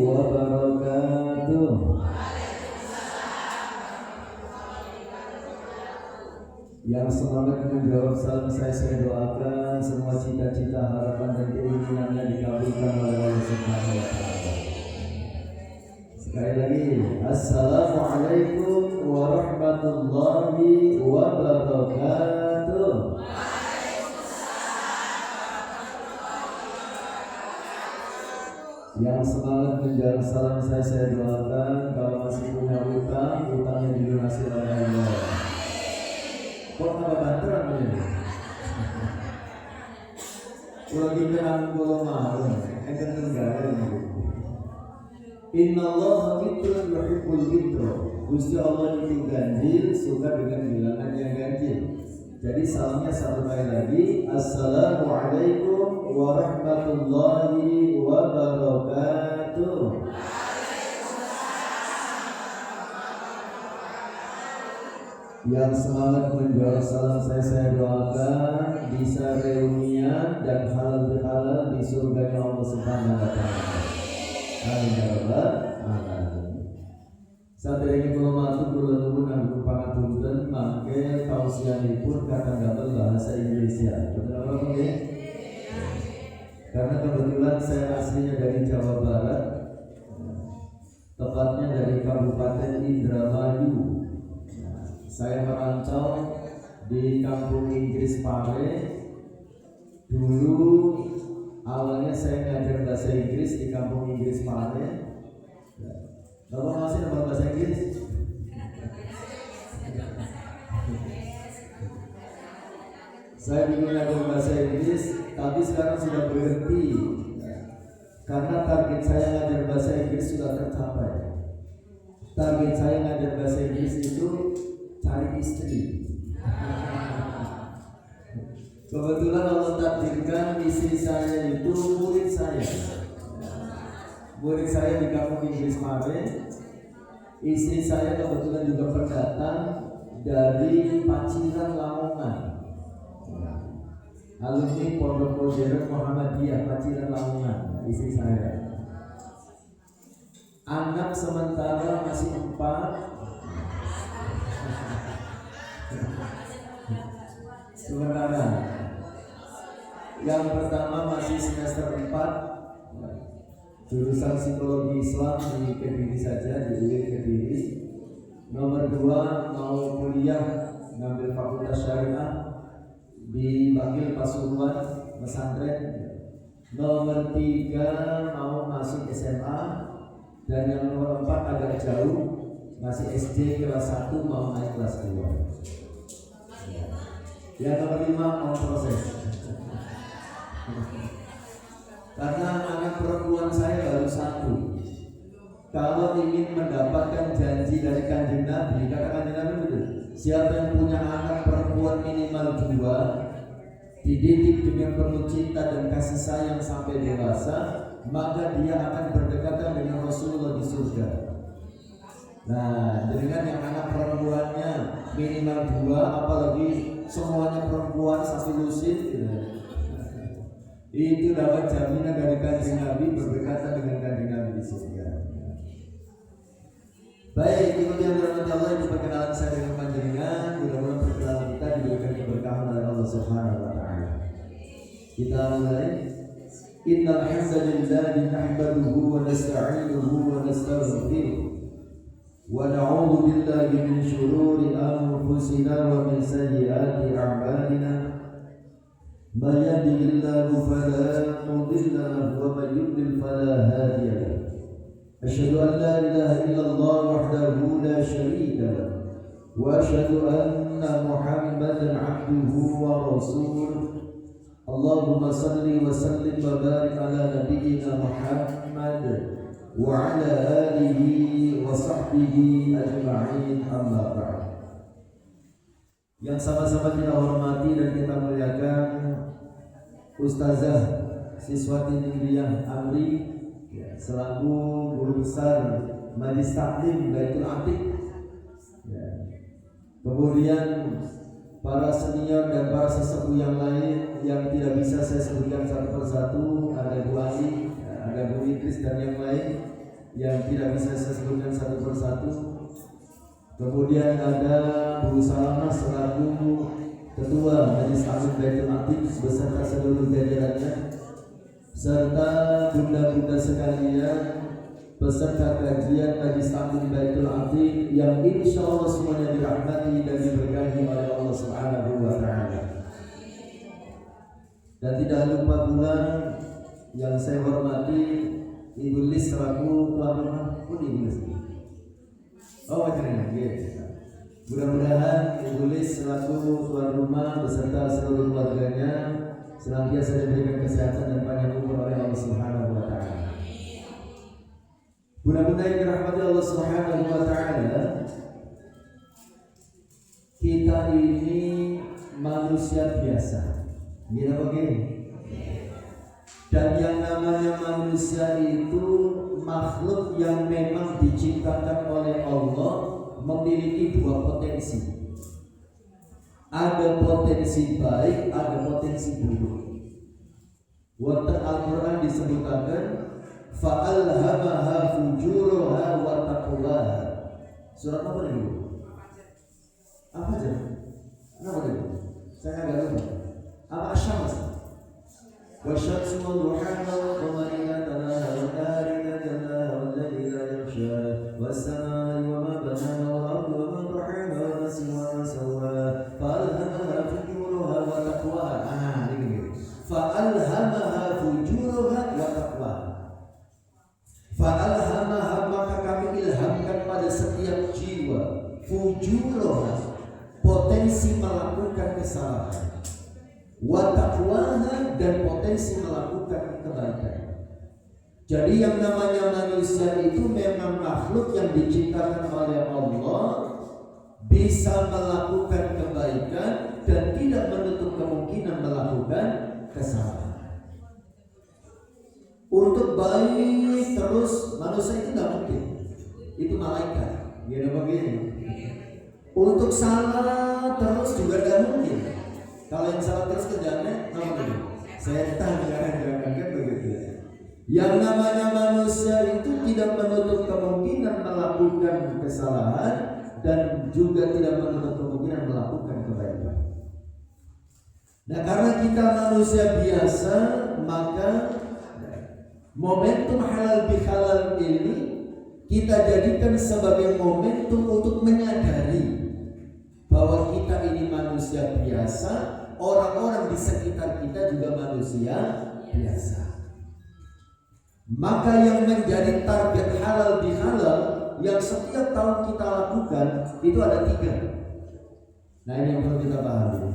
wabarakatuh. Yang semangat menjawab salam saya doakan semua cita-cita, harapan dan keinginannya dikabulkan oleh Allah Subhanahu wa taala. Sekali lagi, assalamualaikum warahmatullahi wabarakatuh. Yang semangat menjawab salam saya doakan kalau masih punya utangnya dilunasi oleh Allah. Kok nggak bantuan ini? Lagi bilang kalau malu, enten tenggara ini. Innallaha witrun yuhibbul witra. Gusti Allah itu ganjil, suka dengan bilangan yang ganjil. Jadi salamnya satu kali lagi. Assalamualaikum warahmatullahi wabarakatuh. Yang semangat menjawab salam saya doakan bisa reunian dan halal bihalal di surga Allah Subhanahu wa taala. Amin ya rabbal alamin. Saat ini kula matur kula nuwun kangge pangapunten mangke tausiahipun kata dapat bahasa Indonesia. Betul apa nggih? Karena kebetulan saya aslinya dari Jawa Barat, tepatnya dari Kabupaten Indramayu. Saya merantau di kampung Inggris Pare. Dulu awalnya saya ngajar bahasa Inggris di kampung Inggris Pare. Bapak masih dapat bahasa Inggris? Saya dulu ngajar bahasa Inggris, tapi sekarang sudah berhenti karena target saya ngajar bahasa Inggris sudah tercapai. Target saya ngajar bahasa Inggris itu cari istri. Kebetulan Allah takdirkan istri saya itu murid saya. Murid saya di kampung Inggris Pare. Istri saya kebetulan juga pendatang dari Paciran Lamongan. Alumni Pondok Modern Muhammadiyah Paciran Lamongan. Istri saya. Anak sementara masih 4. Sementara yang pertama masih semester 4, jurusan psikologi Islam di Kediri saja, di UIN Kediri. Nomor 2 mau kuliah ngambil fakultas syariah di Bangil Pasuruan pesantren. Nomor 3 mau masuk SMA, dan yang nomor 4 agak jauh, masih SD kelas 1 mau naik kelas 2. Yang nomor 5 mau proses. Karena anak perempuan saya baru 1. Kalau ingin mendapatkan janji dari Kanjeng Nabi, kata Kanjeng Nabi betul, siapa yang punya anak perempuan minimal 2, dididik dengan penuh cinta dan kasih sayang sampai dewasa, maka dia akan berdekatan dengan Rasulullah di surga. Nah, dengan yang anak perempuannya minimal 2, apalagi semuanya perempuan sampai lusin, itu dapat jaminan dari Kanjeng Nabi berdekatan dengan Kanjeng Nabi di surga. Baik, kemudian dirahmati Allah, ini perkenalan saya dengan panjenengan. Mudah-mudahan perkenalan kita diberikan keberkahan oleh Allah Subhanahu wa taala. Kita mulai. Innal hamdalillah nahmaduhu wa nasta'inuhu wa nastaghfiruh wa na'udzu billahi min shururi anfusina wa min sayyiati a'malina. May yahdihillahu fala mudilla lahu wa may yudlil fala hadiya lahu. Asyhadu an la ilaha illallah wahdahu la syarika lahu wa asyhadu anna Muhammadan 'abduhu wa rasuluh. Allahumma salli wa sallim wa barik ala nabiyyina Muhammad wa ala alihi wa sahbihi ajma'in, amma ba'd. Yang sama-sama kita hormati dan kita muliakan Ustazah Siswati Nindriyah Amri selaku guru besar Majlis Taklim Baitul Atiq. Kemudian para senior dan para sesepuh yang lain yang tidak bisa saya sebutkan satu persatu, ada Bu Ali, ada Bu Idris dan yang lain. yang tidak bisa saya sebutkan satu persatu. Kemudian ada Bu Salamah selaku Ketua Majelis Taklim Baitul Atiq beserta seluruh jajarannya, serta bunda-bunda sekalian peserta kajian Majelis Taklim Baitul Atiq yang insya Allah semuanya dirahmati dan diberkahi oleh Allah Subhanahu wa Ta'ala. Dan tidak lupa pula yang saya hormati Ibu Lis selaku tuan rumah. Ibu Lis. Oh macamnya, yes. Mudah-mudahan Ibu Lis selaku tuan rumah beserta seluruh keluarganya senantiasa diberikan kesehatan dan panjang umur oleh Allah Subhanahu wa Ta'ala. Bunda-bunda yang dirahmati Allah Subhanahu wa Ta'ala, kita ini manusia biasa. Gini begini. Dan yang namanya manusia itu makhluk yang memang diciptakan oleh Allah memiliki dua potensi. Ada potensi baik, ada potensi buruk. Wonten Al-Qur'an disebutkan fa'alhamaha fujuraha wa taqwaha. Surat apa ini? Apa aja? Kenapa itu? Saya agak lupa. Apa Asy-Syams? والشمس وضحاها والقمر إذا تلاها والنهار إذا جلاها والليل إذا يغشاها والسماء وما بناها والأرض وما طحاها والنفس وما سواها فألهمها فجورها وتقواها. فألهمها فجورها وتقواها. فألهمها, maka kami ilhamkan pada setiap jiwa fujurah, potensi melakukan kesalahan, wa taqwaha, dan potensi melakukan kebaikan. Jadi yang namanya manusia itu memang makhluk yang diciptakan oleh Allah, bisa melakukan kebaikan dan tidak menutup kemungkinan melakukan kesalahan. Untuk baik terus manusia itu tidak mungkin, itu malaikat. Gini begini. Untuk salah terus juga tidak mungkin. Kalau yang salah terus kerjaannya apa itu? Setan, jangan begitu. Yang namanya manusia itu tidak menutup kemungkinan melakukan kesalahan dan juga tidak menutup kemungkinan melakukan kebaikan. Nah, karena kita manusia biasa, maka momentum halal bihalal ini kita jadikan sebagai momentum untuk menyadari bahwa kita ini manusia biasa. Orang-orang di sekitar kita juga manusia biasa. Maka yang menjadi target halal bihalal yang setiap tahun kita lakukan itu ada 3. Nah, ini yang perlu kita pahami.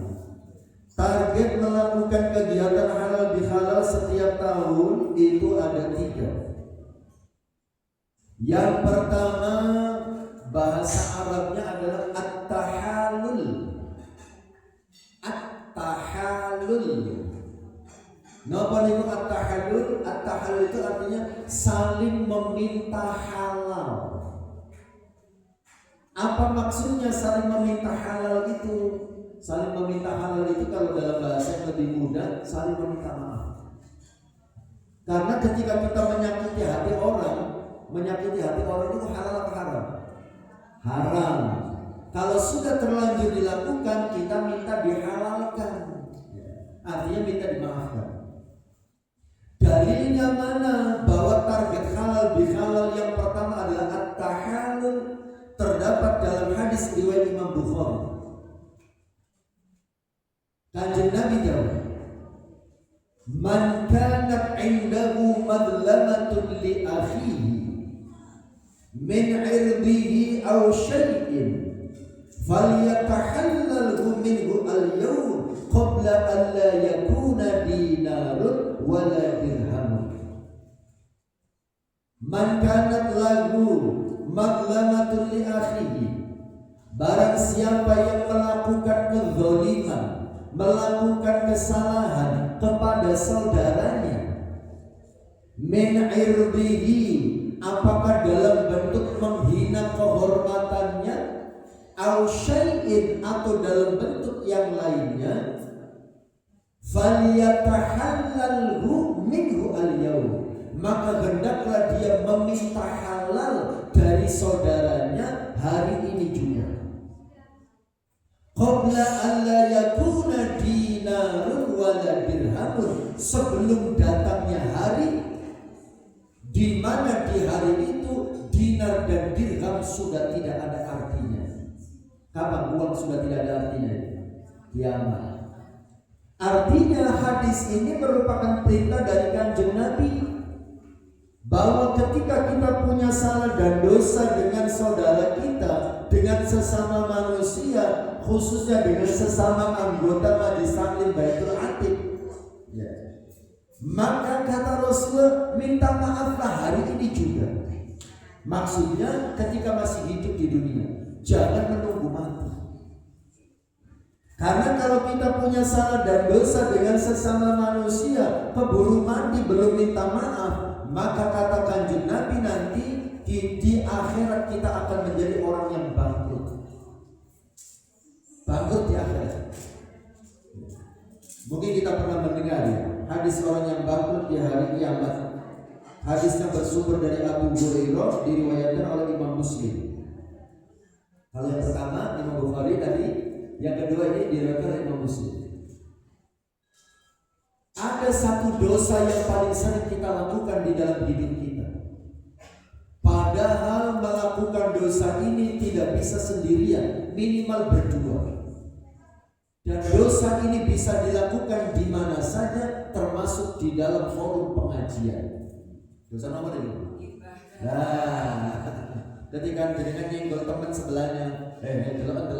Target melakukan kegiatan halal bihalal setiap tahun itu ada 3. Yang pertama, bahasa Arabnya adalah at-tahallul. At-tahallul. Napa niku at-tahallul? At-tahallul itu artinya saling meminta halal. Apa maksudnya saling meminta halal itu? Saling meminta halal itu kalau dalam bahasa yang lebih mudah, saling meminta maaf. Karena ketika kita menyakiti hati orang itu halal atau haram? Haram. Kalau sudah terlanjur dilakukan, kita minta dihalalkan. Artinya minta dimaafkan. Dalilnya mana? Bahwa target halal bihalal yang pertama adalah at-tahallul, terdapat dalam hadis riwayat Imam Bukhari. Kanjeng Nabi jawab, "Man kanat 'indahu madlamatun li akhihi min 'irdihi aw syai'in falyatahallalhu minhu al-yawm qabla an la yakuna dinarun wala dirhamun." Man kanat lahu madlamatun li akhihi, barang siapa yang melakukan kezaliman, melakukan kesalahan kepada saudaranya, min irdihi, apakah dalam bentuk menghina kehormatannya, au syai'in, atau dalam bentuk yang lainnya, falyatahallalhu minhu al-yawm, maka hendaklah dia meminta halal dari saudaranya hari ini juga. Qabla an la yakuna dinarun wala dirhamun, sebelum datangnya hari di mana di hari itu dinar dan dirham sudah tidak ada artinya. Kapan uang sudah tidak ada artinya? Kiamat. Artinya hadis ini merupakan perintah dari Kanjeng Nabi bahwa ketika kita punya salah dan dosa dengan saudara kita, dengan sesama manusia, khususnya dengan sesama anggota Majelis Taklim Baitul Atiq, ya, maka kata Rasulullah, minta maaflah hari ini juga. Maksudnya ketika masih hidup di dunia, jangan menunggu mati. Karena kalau kita punya salah dan dosa dengan sesama manusia, keburu mati belum minta maaf, maka kata Kanjeng Nabi nanti di akhirat kita akan menjadi orang yang bangkrut. Bangkrut di akhirat. Mungkin kita pernah mendengar ya, hadis orang yang bangkrut di hari kiamat. Hadisnya bersumber dari Abu Hurairah, diriwayatkan oleh Imam Muslim. Kalau yang pertama Imam Bukhari tadi, yang kedua ini diriwayatkan oleh Imam Muslim. Ada satu dosa yang paling sering kita lakukan di dalam hidup kita. Padahal melakukan dosa ini tidak bisa sendirian, minimal berdua. Dan dosa ini bisa dilakukan di mana saja, termasuk di dalam forum pengajian. Dosa nomor ini. Nah, ketika dengan nyenggol teman sebelahnya, delok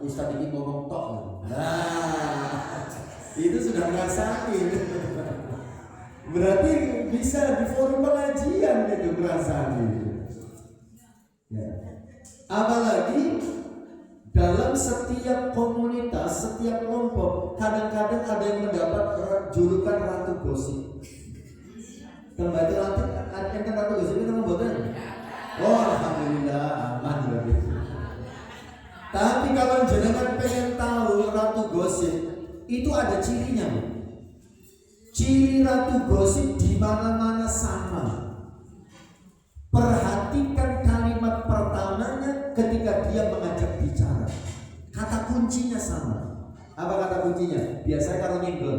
Ustaz ini ngomong tok. Nah, itu sudah ngerasain. Berarti bisa di forum pengajian itu ngerasain. Ya. Apalagi dalam setiap komunitas, setiap kelompok, kadang-kadang ada yang mendapat julukan ratu gosip. Kembali latih, ada yang ratu gosip itu nama buatan. Oh, alhamdulillah aman berarti. Tapi kalau jenengan pengen tahu ratu gosip, itu ada cirinya. Ciri ratu gosip di mana-mana sama. Perhatikan kalimat pertamanya ketika dia mengajak bicara. Kata kuncinya sama. Apa kata kuncinya? Biasanya kalau nyenggol,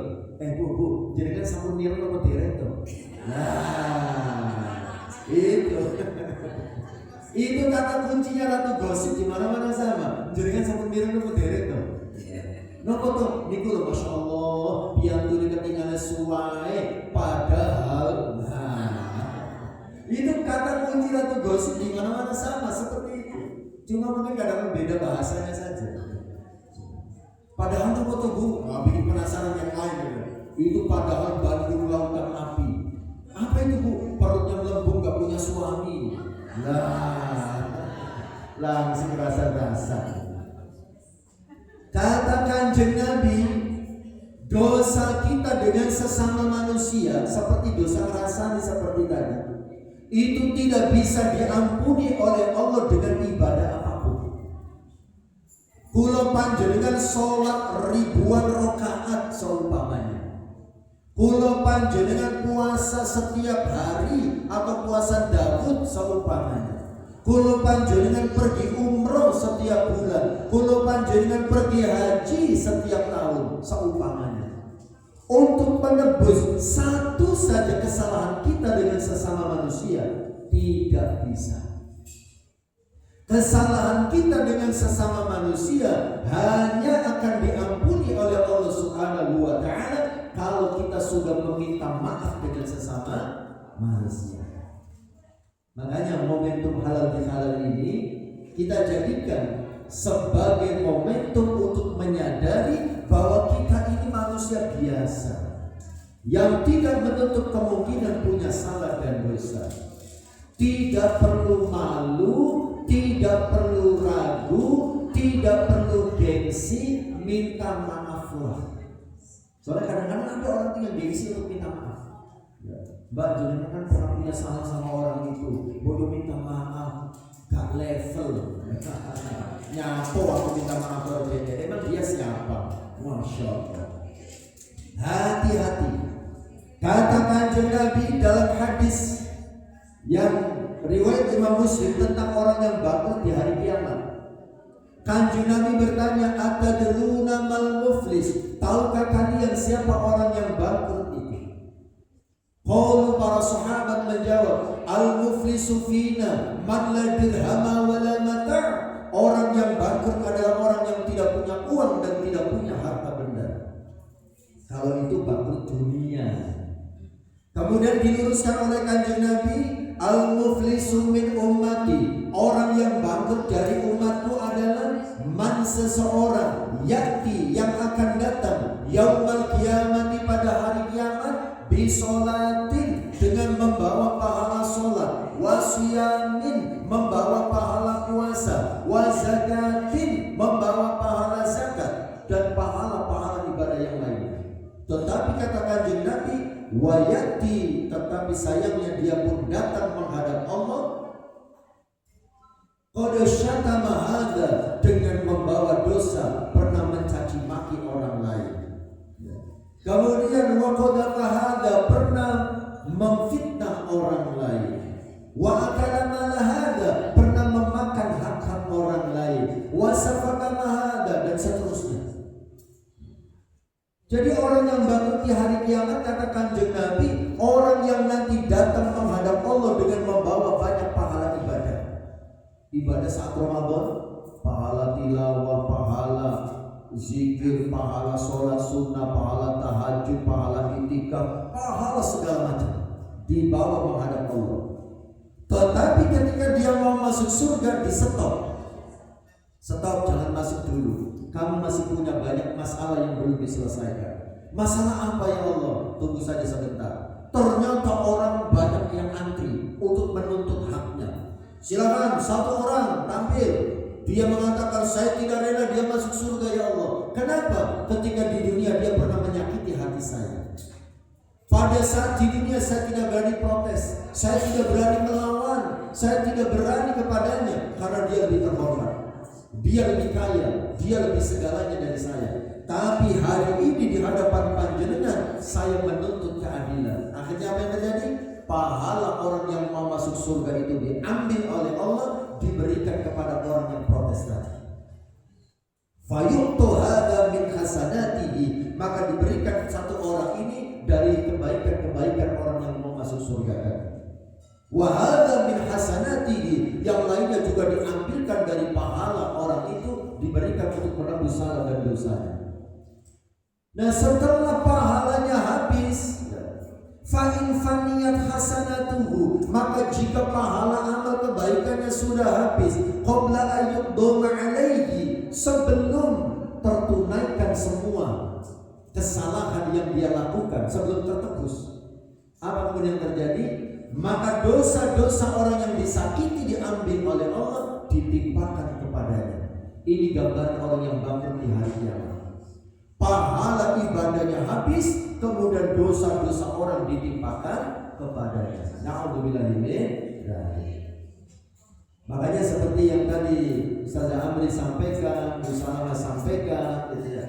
bu, jenengan sampun mireng apa dereng to? Nah, itu. Itu kata kuncinya ratu gosip di mana-mana sama. Jenengan sampun mireng apa dereng to? Nopo tuh, niku lho Masya Allah, piantu ketinggalan suai, padahal, itu kata kunci ratu gosip di mana-mana sama seperti itu. Cuma mungkin kadang beda bahasanya saja. Padahal nopo tuh bu, bikin penasaran yang lain gitu. Itu padahal Bandung lautan api. Apa itu bu? Perutnya melembung, gak punya suami. Lah, langsung rasa-rasa. Kata Kanjeng Nabi, dosa kita dengan sesama manusia seperti dosa ngerasani seperti tadi, itu tidak bisa diampuni oleh Allah dengan ibadah apapun. Kula panjenengan sholat ribuan rakaat seumpamanya, kula panjenengan puasa setiap hari atau puasa Daud seumpamanya, kula panjenengan pergi umroh setiap bulan, kula panjenengan pergi haji setiap tahun seumpamanya. Untuk menebus satu saja kesalahan kita dengan sesama manusia tidak bisa. Kesalahan kita dengan sesama manusia hanya akan diampuni oleh Allah Subhanahu wa Ta'ala kalau kita sudah meminta maaf dengan sesama manusia. Makanya momentum halal bihalal ini kita jadikan sebagai momentum untuk menyadari bahwa kita ini manusia biasa yang tidak menutup kemungkinan punya salah dan dosa. Tidak perlu malu, tidak perlu ragu, tidak perlu gengsi, minta maaflah. Soalnya kadang-kadang ada orang yang gengsi untuk minta maaf. Mbak, jenengan kan pernah punya salah sama orang itu, bodoh minta maaf, gak level. Nyapo aku minta maaf kalau dia, emang dia siapa? Masya Allah. Hati-hati. Kata Kanjeng Nabi dalam hadis yang riwayat Imam Muslim tentang orang yang bangkrut di hari kiamat. Kanjeng Nabi bertanya, atadruna mal muflis? Tahukah kalian siapa orang yang bangkrut itu? Qalu, para sahabat menjawab, al muflisu fina man la dirhama wa la mata'. Orang yang bangkrut adalah orang yang tidak punya uang dan tidak punya harta benda. Kalau itu bangkrut dunia. Kemudian diluruskan oleh Kanjeng Nabi, al-muflisu min ummati. Orang yang bangkrut dari umatku adalah man, seseorang, yakti, yang akan datang yaumal qiyamati, pada hari kiamat, bisolatin, dengan membawa pahala solat, wasiyamin, membawa pahala puasa, wazakatin, membawa pahala zakat, dan pahala-pahala ibadah yang lainnya. Tetapi kata Kanjeng Nabi, wayati, tetapi sayangnya dia pun datang menghadap Allah, qad syatama hadza, dengan membawa dosa, pernah mencaci maki orang lain. Kemudian wa qadha hadza, pernah memfitnah orang lain. Wa akala mala hadza, pernah memakan hak-hak orang lain. Wa safaka hadza, dan seterusnya. Jadi orang yang bangkrut di hari kiamat, kata Kanjeng Nabi, orang yang nanti datang menghadap Allah dengan membawa banyak pahala ibadah. Ibadah saat Ramadan, pahala tilawah, pahala zikir, pahala sholat sunnah, pahala tahajud, pahala itikaf, pahala segala macam dibawa menghadap Allah. Tetapi ketika dia mau masuk surga, di stop, jangan masuk dulu. Kamu masih punya banyak masalah yang belum diselesaikan. Masalah apa ya Allah? Tunggu saja sebentar. Ternyata orang banyak yang antri untuk menuntut haknya. Silakan satu orang tampil. Dia mengatakan, saya tidak rela dia masuk surga ya Allah. Kenapa? Ketika di dunia dia pernah menyakiti hati saya. Pada saat di dunia saya tidak berani protes, saya tidak berani melawan, saya tidak berani kepadanya karena dia lebih terhormat, dia lebih kaya, dia lebih segalanya dari saya. Tapi hari ini di hadapan panjenengan saya menuntut keadilan. Akhirnya apa yang terjadi? Pahala orang yang mau masuk surga itu diambil oleh Allah, diberikan kepada orang yang protes tadi. Fayu'tu hadza min hasanatihi, maka diberikan satu orang ini dari kebaikan-kebaikan orang yang mau masuk surga tadi. Wa hadza min hasanatihi, yang lainnya juga diambilkan dari pahala orang itu, diberikan untuk menebus salah dan dosanya. Nah, setelah pahalanya habis, fa in faniyat hasanatuhu, maka jika pahala amal kebaikannya sudah habis, qabla ayyuduma alaihi, sebelum tertunaikan semua kesalahan yang dia lakukan, sebelum tertebus, apa kemudian terjadi? Maka dosa-dosa orang yang disakiti diambil oleh Allah, ditimpakan kepadanya. Ini gambaran orang yang bangkrut di hari kiamat. Pahala ibadahnya habis, kemudian dosa-dosa orang ditimpakan kepadanya. Na'udzubillah min dzalik. Makanya seperti yang tadi Ustaz Amri sampaikan, Ustaz sampaikan, gitu ya.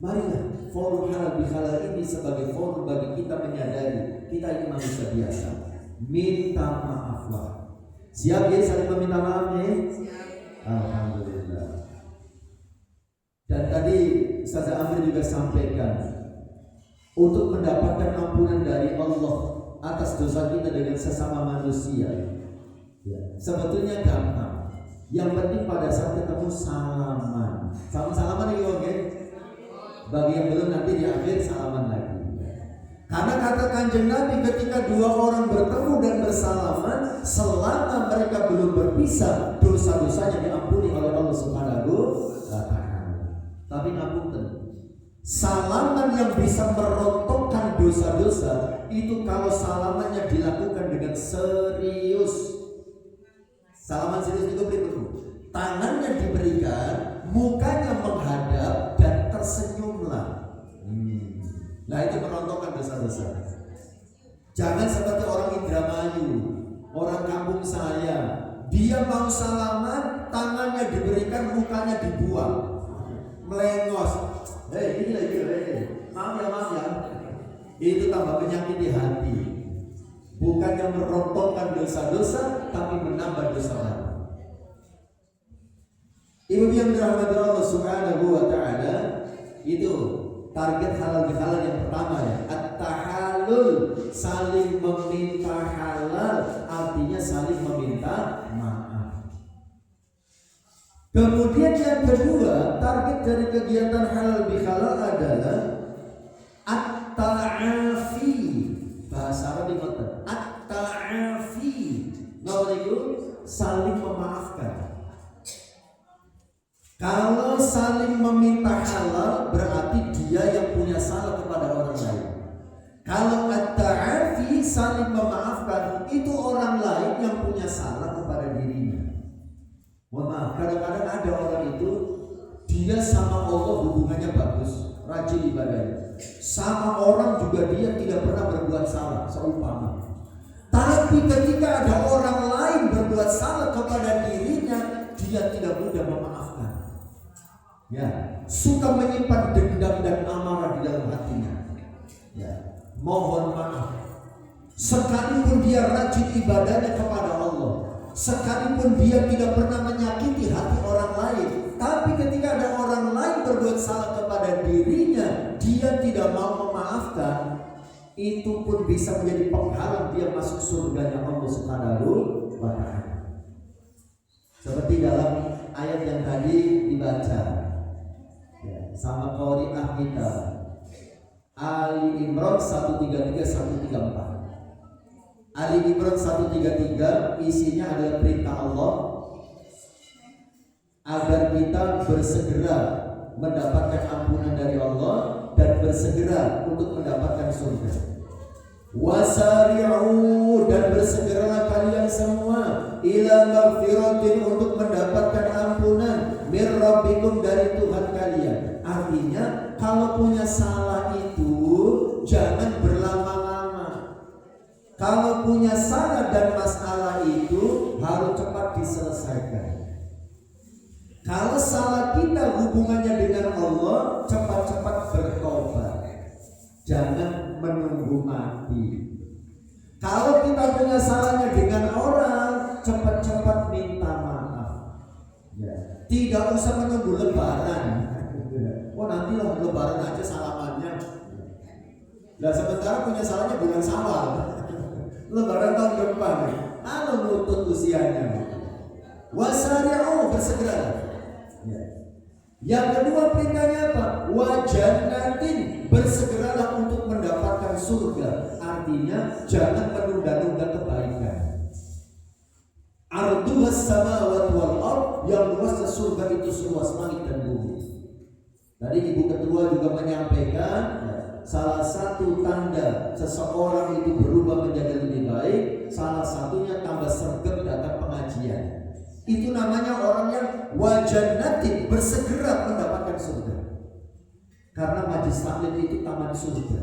Marilah forum halal bihalal ini sebagai forum bagi kita menyadari kita ini manusia biasa. Minta maaflah. Siap ya saling meminta maaf ya? Alhamdulillah. Dan tadi Ustaz Amri juga sampaikan, untuk mendapatkan ampunan dari Allah atas dosa kita dengan sesama manusia, ya, sebetulnya gampang. Yang penting pada saat ketemu salaman. Salaman lagi oke? Bagi yang belum, nanti di akhir salaman lagi. Karena kata Kanjeng Nabi, ketika dua orang bertemu dan bersalaman, selama mereka belum berpisah, dosa-dosanya diampuni oleh Allah Subhanahu wa Ta'ala. Tapi ngapunten, salaman yang bisa merontokkan dosa-dosa itu kalau salamannya dilakukan dengan serius. Salaman serius itu berikut: tangannya diberikan, mukanya menghadap, dan tersenyumlah. Nah, itu merontokkan dosa-dosa. Jangan seperti orang Indramayu, orang kampung saya, dia mau salaman, tangannya diberikan, mukanya dibuang, melengos. Ini lagi, maaf ya. Itu tambah penyakit di hati. bukannya merontokkan dosa-dosa, tapi menambah dosa baru. Ibu yang dirahmati Allah Subhanahu wa Ta'ala, itu target halal bihalal yang pertama ya, at-tahallul, saling meminta halal, artinya saling meminta maaf. Kemudian yang kedua, target dari kegiatan halal bihalal adalah at-ta'afi. Bahasa Arab dikatakan at-ta'afi. Itu saling memaafkan. Kalau saling meminta halal berarti dia yang punya salah kepada orang lain. Kalau at-ta'afi, saling memaafkan, itu orang lain yang punya salah kepada dirinya. Mohon maaf, kadang-kadang ada orang itu dia sama Allah hubungannya bagus, rajin ibadahnya. Sama orang juga dia tidak pernah berbuat salah, seumpama. Tapi ketika ada orang lain berbuat salah kepada dirinya, dia tidak mudah memaafkan. Ya, suka menyimpan dendam dan amarah di dalam hatinya. Ya, mohon maaf. Sekalipun dia rajin ibadahnya kepada Allah, sekalipun dia tidak pernah menyakiti hati orang lain, tapi ketika ada orang lain berbuat salah kepada dirinya, dia tidak mau memaafkan, itu pun bisa menjadi penghalang dia masuk surganya Allah Subhanahu wa Ta'ala. Seperti dalam ayat yang tadi dibaca ya, sama qari'ah kita, Ali Imran 133-134. Ali Imran 133 isinya adalah perintah Allah agar kita bersegera mendapatkan ampunan dari Allah dan bersegera untuk mendapatkan surga. Wasari'u, dan bersegeralah kalian semua ila maghfiratin, untuk mendapatkan ampunan mir rabbikum, dari Tuhan kalian. Artinya kalau punya salah itu jangan berlama-lama. Kalau punya salah dan masalah itu harus cepat diselesaikan. Kalau salah kita hubungannya dengan Allah, cepat-cepat bertobat. Jangan menunggu mati. Kalau kita punya salahnya dengan orang, cepat-cepat minta maaf. Ya. Tidak usah menunggu lebaran. Oh nanti lah lebaran aja salamannya. Nah sementara punya salahnya bulan Syawal. Lebaran tahun depan. Kalau nutut usianya. Wasari'u, bersegera. Ya. Yang kedua perintahnya apa? Wajannatin, bersegeralah untuk mendapatkan surga. Artinya jangan menunda-nunda kebaikan. Arduhas samawati wal ard, yang luasnya surga itu seluas langit dan bumi. Tadi Ibu Ketua juga menyampaikan salah satu tanda seseorang itu berubah menjadi lebih baik, salah satunya tambah sergap datang pengajian. Itu namanya orang yang wajannatin, bersegera mendapatkan surga. Karena majlis taklim itu taman surga.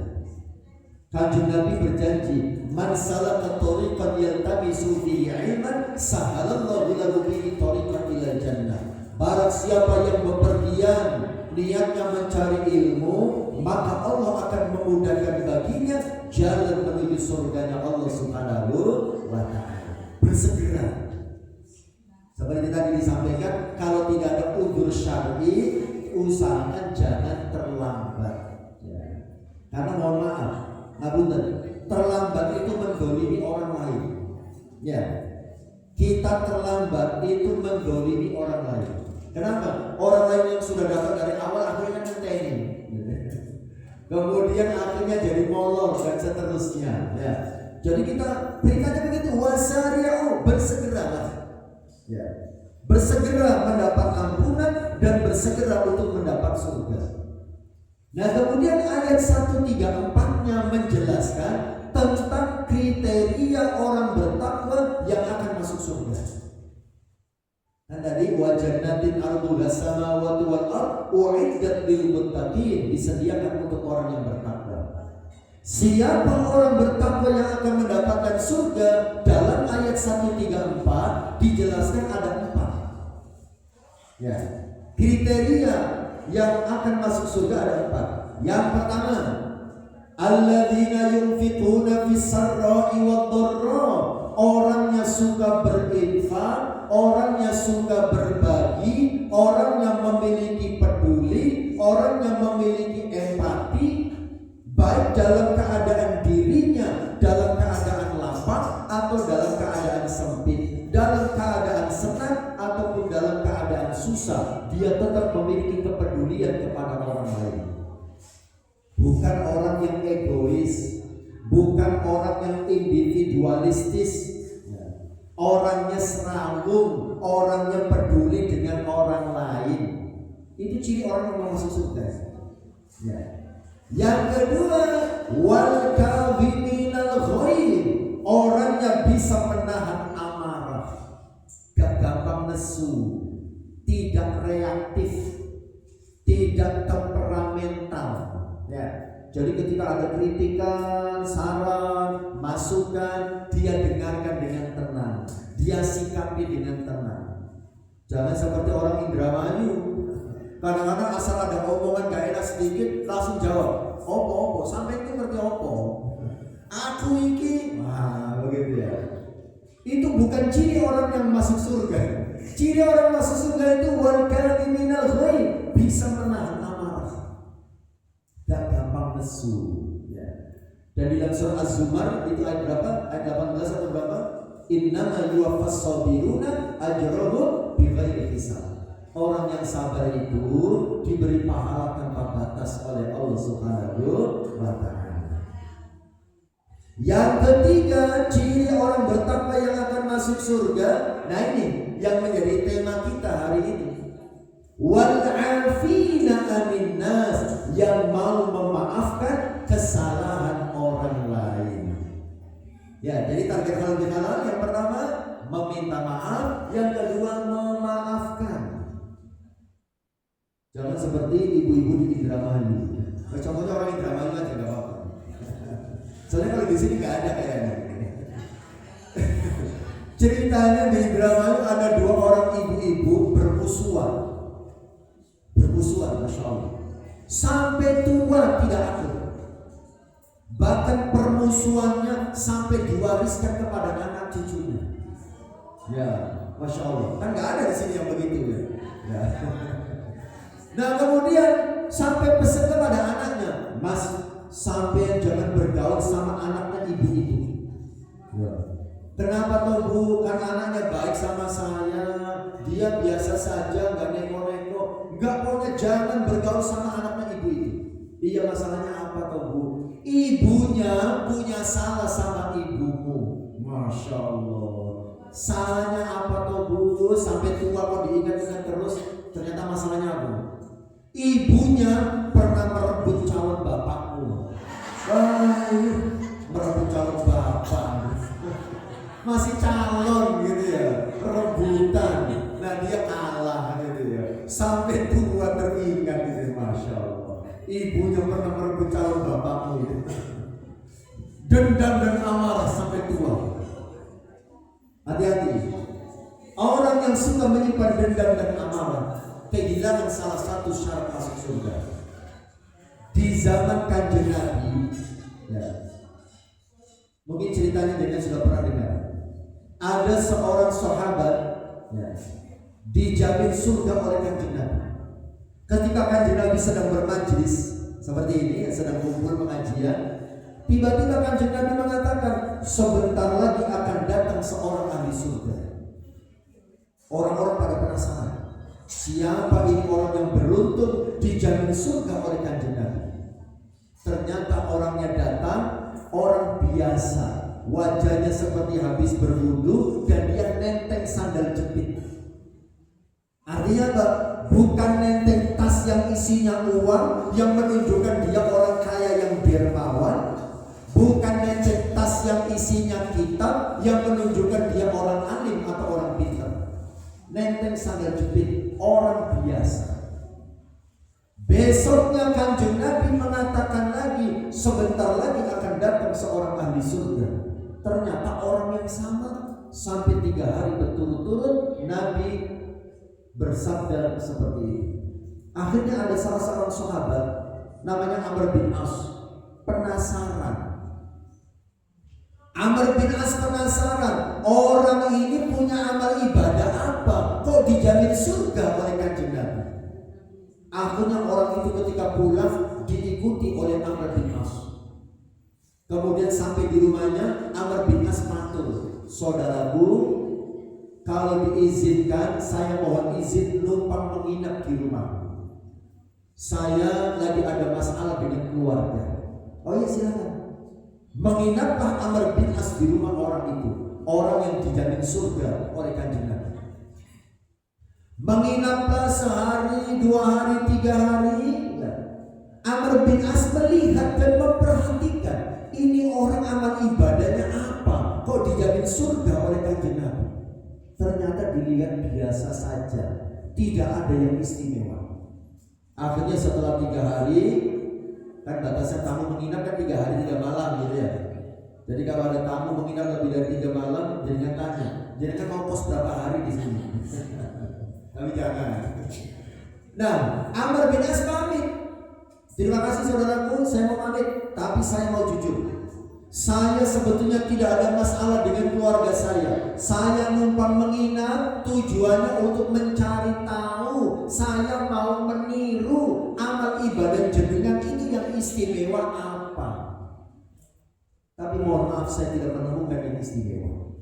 Kanjeng Nabi berjanji, man salaka thariqan yaltamisu fihi ilman, sahalallahu lahu bihi thariqan ila jannah. Barang siapa yang bepergian niatnya mencari ilmu, maka Allah akan memudahkan baginya jalan menuju surganya Allah Subhanahu wa Ta'ala. Bersegera. Seperti tadi disampaikan, kalau tidak ada udzur syar'i, usahakan jangan terlambat. Ya. Karena mohon maaf, ngapunten, terlambat itu mendolimi orang lain. Ya, kita terlambat itu mendolimi orang lain. Kenapa? Orang lain yang sudah datang dari awal akhirnya ngenteni. Kemudian akhirnya jadi molor dan seterusnya. Ya. Jadi kita berikannya begitu, wasari'u, bersegeralah. Ya. Bersegera mendapat ampunan dan bersegera untuk mendapat surga. Nah kemudian ayat 134-nya menjelaskan tentang kriteria orang bertakwa yang akan masuk surga. Dan tadi wajannatin arduhas samawati wal ard u'iddat lil muttaqin, disediakan untuk orang yang bertakwa. Siapa orang bertakwa yang akan mendapatkan surga? Dalam ayat 134 dijelaskan ada 4. Ya, kriteria yang akan masuk surga ada 4. Yang pertama, Alladzina yunfiquna fis sarra'i wad dharra. Orang yang suka berinfak, orang yang suka berbagi, orang yang memiliki peduli, orang yang memiliki empati, baik dalam keadaan dirinya, dalam keadaan lapang atau dalam keadaan sempit, dalam keadaan senang ataupun dalam keadaan susah, dia tetap memiliki kepedulian kepada orang lain. Bukan orang yang egois, bukan orang yang individualistis, orangnya serangung, orangnya peduli dengan orang lain. Itu ciri orang yang mau masuk surga. Ya. Yang kedua, wal kadhiminal ghaidh, orang yang bisa menahan amarah, gak gampang nesu, tidak reaktif, tidak temperamental. Ya, jadi ketika ada kritikan, saran, masukan, dia dengarkan dengan tenang, dia sikapi dengan tenang. Jangan seperti orang Indramayu, kadang-kadang asal ada omongan gak enak sedikit langsung jawab, opo, sampai itu ngerti opo, aku iki, wah begitu ya. Itu bukan ciri orang yang masuk surga. Ciri orang masuk surga itu wal kadhiminal ghaidh, bisa menahan amarah, gak gampang nesu, ya. Dan di dalam surah Az-Zumar itu ayat berapa? Ayat 18 atau berapa? Innama yuwaffas sabiruna ajrahum bighairi hisab. Orang yang sabar itu diberi pahala tanpa batas oleh Allah Subhanahu wa ta'ala. Yang ketiga, ciri orang bertakwa yang akan masuk surga. Nah ini yang menjadi tema kita hari ini. Wal 'afina 'anil nas, yang mau memaafkan kesalahan orang lain. Ya, jadi target halal yang pertama meminta maaf, yang kedua memaafkan. Jangan seperti ibu-ibu di Indramayu. Contohnya orang Indramayu aja nggak apa-apa. Soalnya kalau di sini nggak ada kayaknya. Ceritanya di Indramayu ada 2 orang ibu-ibu bermusuhan, masya Allah, sampai tua tidak akur. Bahkan permusuhannya sampai diwariskan kepada anak cucunya. Ya, masya Allah. Kan nggak ada di sini yang begitu ya. Ya. Nah kemudian sampai pesan kepada anaknya, Mas, sampai jangan bergaul sama anaknya ibu itu. Ya. Kenapa toh Bu? Kan anaknya baik sama saya, dia biasa saja, gak neko-neko. Gak pokoknya jangan bergaul sama anaknya ibu itu. Iya, masalahnya apa toh Bu? Ibunya punya salah sama ibumu. Masya Allah. Salahnya apa toh Bu? Sampai tua kok diingat-ingat terus. Ternyata masalahnya apa? Ibunya pernah merebut calon bapakmu. Merebut calon bapak, masih calon gitu ya, rebutan. Nah dia kalah gitu ya, sampai tua teringat gitu. Masya Allah, ibunya pernah merebut calon bapakmu gitu. Dendam dan amarah sampai tua. Hati-hati, orang yang suka menyimpan dendam dan amarah kehilangan salah satu syarat masuk surga. Di zaman Kanjeng Nabi, ya, mungkin ceritanya dengan sudah pernah dengar. Ada seorang sahabat, ya, dijamin surga oleh Kanjeng Nabi. Ketika Kanjeng Nabi sedang bermajlis seperti ini, sedang kumpul pengajian, tiba-tiba Kanjeng Nabi mengatakan, sebentar lagi akan datang seorang ahli surga. Orang-orang pada penasaran, siapa ini orang yang beruntung dijamin surga oleh Kanjeng Nabi? Ternyata orangnya datang, orang biasa, wajahnya seperti habis berwudu dan dia nenteng sandal jepit. Artinya apa? Bukan nenteng tas yang isinya uang yang menunjukkan dia orang kaya yang dermawan, bukan nenteng tas yang isinya kitab yang menunjukkan dia orang alim atau orang pintar. Nenteng sandal jepit, orang biasa. Besoknya Kanjeng Nabi mengatakan lagi, sebentar lagi akan datang seorang ahli surga. Ternyata orang yang sama. Sampai 3 hari berturut-turut Nabi bersabda seperti ini. Akhirnya ada salah seorang sahabat namanya Amr bin As. penasaran. Amr bin As penasaran, orang ini punya amal ibadah apa? Kok dijamin surga oleh Kanjeng Nabi? Akhirnya orang itu ketika pulang diikuti oleh Amr bin As. Kemudian sampai di rumahnya, Amr bin As matur, saudaraku, kalau diizinkan saya mohon izin numpang menginap di rumah. Saya lagi ada masalah dengan keluarga. Oh ya silakan. Menginaplah Amr bin As di rumah orang itu, orang yang dijamin surga oleh Kanjeng Nabi. Menginaplah sehari, 2 hari, 3 hari. Amr bin As melihat dan memperhatikan, ini orang amal ibadahnya apa? Kok dijamin surga oleh Kanjeng Nabi? Ternyata dilihat biasa saja, tidak ada yang istimewa. Akhirnya setelah 3 hari, kan batasan tamu menginap kan 3 hari 3 malam gitu ya. Jadi kalau ada tamu menginap lebih dari 3 malam, jangan tanya, jangan mau kos berapa hari di sini. Tapi jangan. Nah, Amr bin As pamit. Terima kasih saudaraku, saya mau pamit, tapi saya mau jujur. Saya sebetulnya tidak ada masalah dengan keluarga saya. Saya numpang menginap tujuannya untuk mencari tahu. Saya mau meniru amal ibadah jenengan itu yang istimewa apa. Tapi mohon maaf, saya tidak menemukan yang istimewa.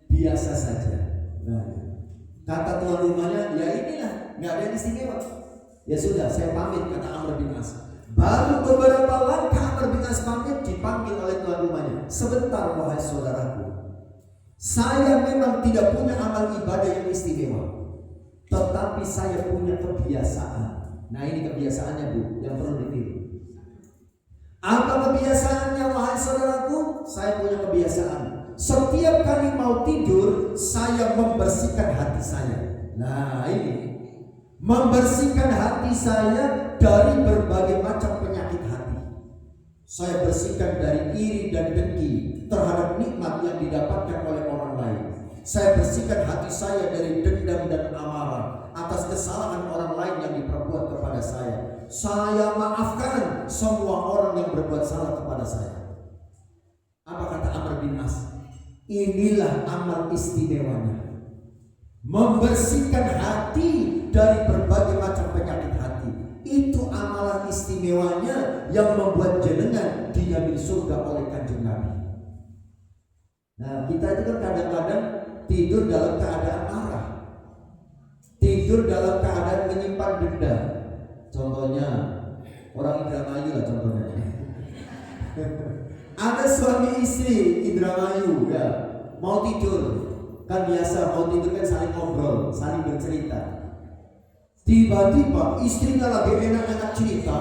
Biasa saja. Nah, kata tuan rumahnya, ya inilah, nggak ada yang istimewa. Ya sudah, saya pamit, kata Amr bin As. Baru beberapa langkah Amr bin As pamit, dipanggil oleh tuan rumahnya. Sebentar wahai saudaraku, saya memang tidak punya amal ibadah yang istimewa, tetapi saya punya kebiasaan. Nah ini kebiasaannya Bu, yang perlu ditiru. Apa kebiasaannya wahai saudaraku? Saya punya kebiasaan, setiap kali mau tidur saya membersihkan hati saya. Nah ini, membersihkan hati saya dari berbagai macam penyakit hati. Saya bersihkan dari iri dan dengki terhadap nikmat yang didapatkan oleh orang lain. Saya bersihkan hati saya dari dendam dan amarah atas kesalahan orang lain yang diperbuat kepada saya. Saya maafkan semua orang yang berbuat salah kepada saya. Apa kata Amr bin As? Inilah amal istimewanya. Membersihkan hati dari berbagai macam penyakit hati. Itu amalan istimewanya yang membuat jenengan dijamin surga oleh Kanjeng Nabi. Nah kita itu kan kadang-kadang tidur dalam keadaan marah, tidur dalam keadaan menyimpan dendam. Contohnya orang Indramayu lah contohnya. Ada suami istri Indramayu ya, mau tidur. Kan biasa mau tidur kan saling ngobrol, saling bercerita. Tiba-tiba istrinya lagi enak-enak cerita,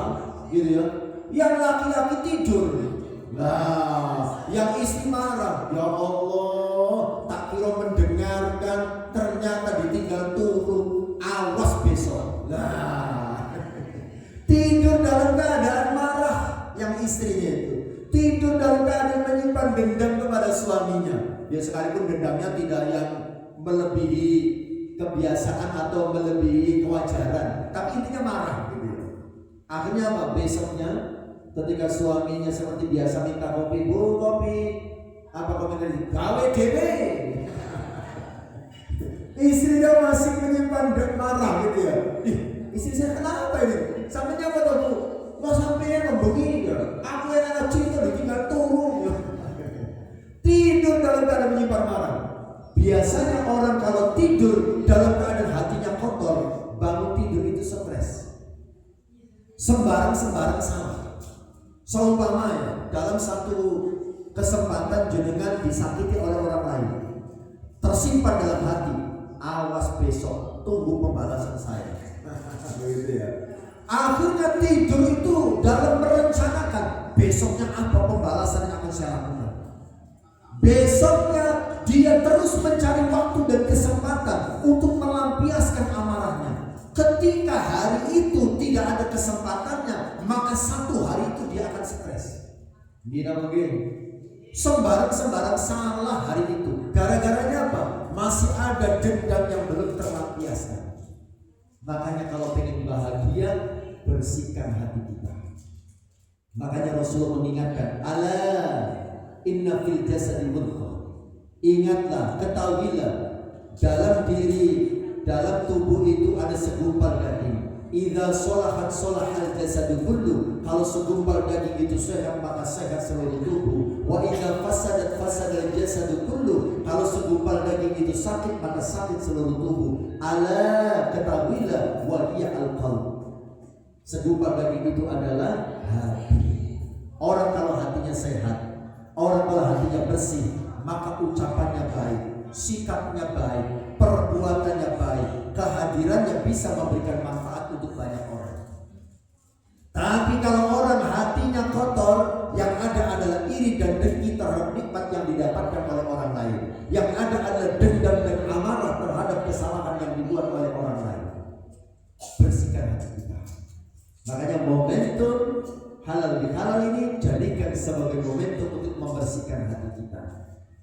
gitu ya. Yang laki-laki tidur. Nah, yang istri marah. Ya Allah, tak kira mendengarkan, ternyata ditinggal turu. Awas besok. Nah, tidur dalam keadaan marah yang istrinya itu. Tidur dalam keadaan menyimpan dendam kepada suaminya. Ya sekalipun dendamnya tidak yang melebihi kebiasaan atau melebihi kewajaran, tapi intinya marah gitu ya. Akhirnya apa? Besoknya ketika suaminya seperti biasa minta kopi, Bu kopi, apa komentar? Gawe dewe. Istrinya masih menyimpan marah gitu ya. Istri saya kenapa ini? Sampai apa tuh? Mau sampai yang begini ya? Aku yang anak cinta ditinggal turun ya. Tidur dalam keadaan menyimpan marah. Biasanya orang kalau tidur dalam keadaan hatinya kotor, bangun tidur itu stres. Sembarang salah. Seumpamanya dalam satu kesempatan jenengan disakiti oleh orang lain, tersimpan dalam hati, awas besok tunggu pembalasan saya. Begitu ya. Akhirnya tidur itu dalam merencanakan besoknya apa pembalasan yang akan saya lakukan. Besoknya dia terus mencari waktu dan kesempatan untuk melampiaskan amarahnya. Ketika hari itu tidak ada kesempatannya, maka satu hari itu dia akan stres. Gila begini. Sembarang salah hari itu. Gara-garanya apa? Masih ada dendam yang belum terlampiaskan. Makanya kalau pengen bahagia, bersihkan hati kita. Makanya Rasulullah mengingatkan, ala inna fil jasadi mudghah. Ingatlah, ketahuilah, dalam tubuh itu ada segumpal daging. Idza sholahat sholahal jasadu kullu. Kalau segumpal daging itu sehat, maka sehat seluruh tubuh. Wa idza fasadat fasadal jasadu kullu. Kalau segumpal daging itu sakit, maka sakit seluruh tubuh. Ala, ketahuilah, wa hiya al-qalb. Segumpal daging itu adalah hati. Orang kalau hatinya sehat, orang kalau hatinya bersih, maka ucapannya baik, sikapnya baik, perbuatannya baik, kehadirannya bisa memberikan manfaat untuk banyak orang. Tapi kalau orang hatinya kotor, yang ada adalah iri dan dengki terhadap nikmat yang didapatkan oleh orang lain. Yang ada adalah dendam dan amarah terhadap kesalahan yang dibuat oleh orang lain. Bersihkan hati kita. Makanya momentum halal bihalal ini jadikan sebagai momentum untuk membersihkan hati kita.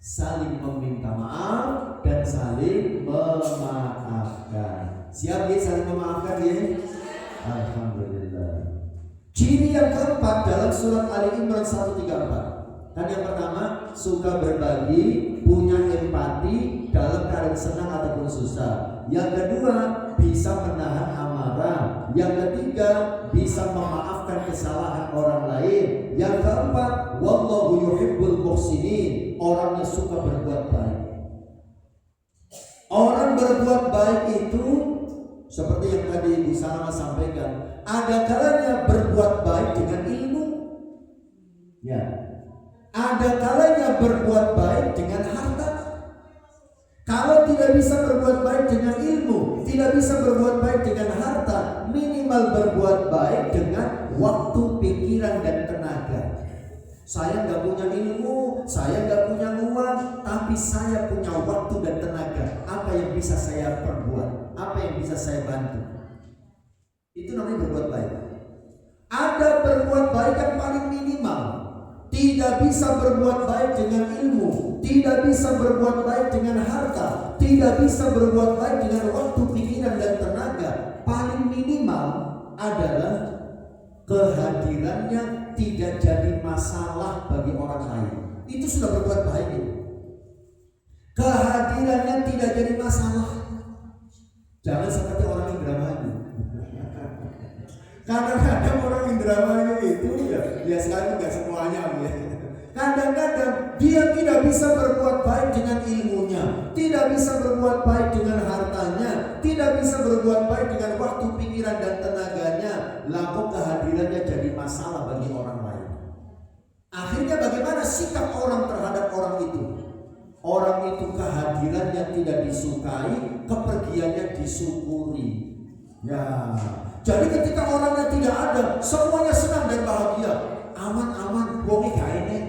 Saling meminta maaf dan saling memaafkan. Siap ya saling memaafkan ya? Alhamdulillah. Ciri yang keempat dalam surat Ali Imran 134. Kan yang pertama, suka berbagi, punya empati dalam keadaan senang ataupun susah. Yang kedua, bisa menahan amarah. Yang ketiga, bisa memaafkan kesalahan orang lain. Yang keempat, wallahu yuhibbul muhsinin. Orangnya suka berbuat baik. Orang berbuat baik itu seperti yang tadi Ibu Salama sampaikan, ada kalanya berbuat baik dengan ilmu. Ya. Ada kalanya berbuat baik dengan harta. Kalau tidak bisa berbuat baik dengan ilmu, tidak bisa berbuat baik dengan harta, minimal berbuat baik dengan waktu, pikiran, dan tenaga. Saya nggak punya ilmu, saya nggak punya uang, tapi saya punya waktu dan tenaga. Apa yang bisa saya perbuat? Apa yang bisa saya bantu? Itu namanya berbuat baik. Ada berbuat baik yang paling minimal. Tidak bisa berbuat baik dengan ilmu, tidak bisa berbuat baik dengan harta, tidak bisa berbuat baik dengan waktu, pikiran, dan tenaga. Paling minimal adalah kehadirannya tidak jadi masalah bagi orang lain. Itu sudah berbuat baik itu. Kehadirannya tidak jadi masalah. Jangan seperti orang Indramayu. Kadang-kadang orang Indramayu itu ya sekali nggak semuanya ya. Kadang-kadang dia tidak bisa berbuat baik dengan ilmunya, tidak bisa berbuat baik dengan hartanya, tidak bisa berbuat baik dengan waktu, pikiran, dan tenaganya. Lalu kehadirannya jadi masalah bagi orang lain. Akhirnya bagaimana sikap orang terhadap orang itu? Orang itu kehadirannya tidak disukai, kepergiannya disyukuri. Ya, jadi ketika orangnya tidak ada, semuanya senang dan bahagia. Aman-aman, wonge gak enek.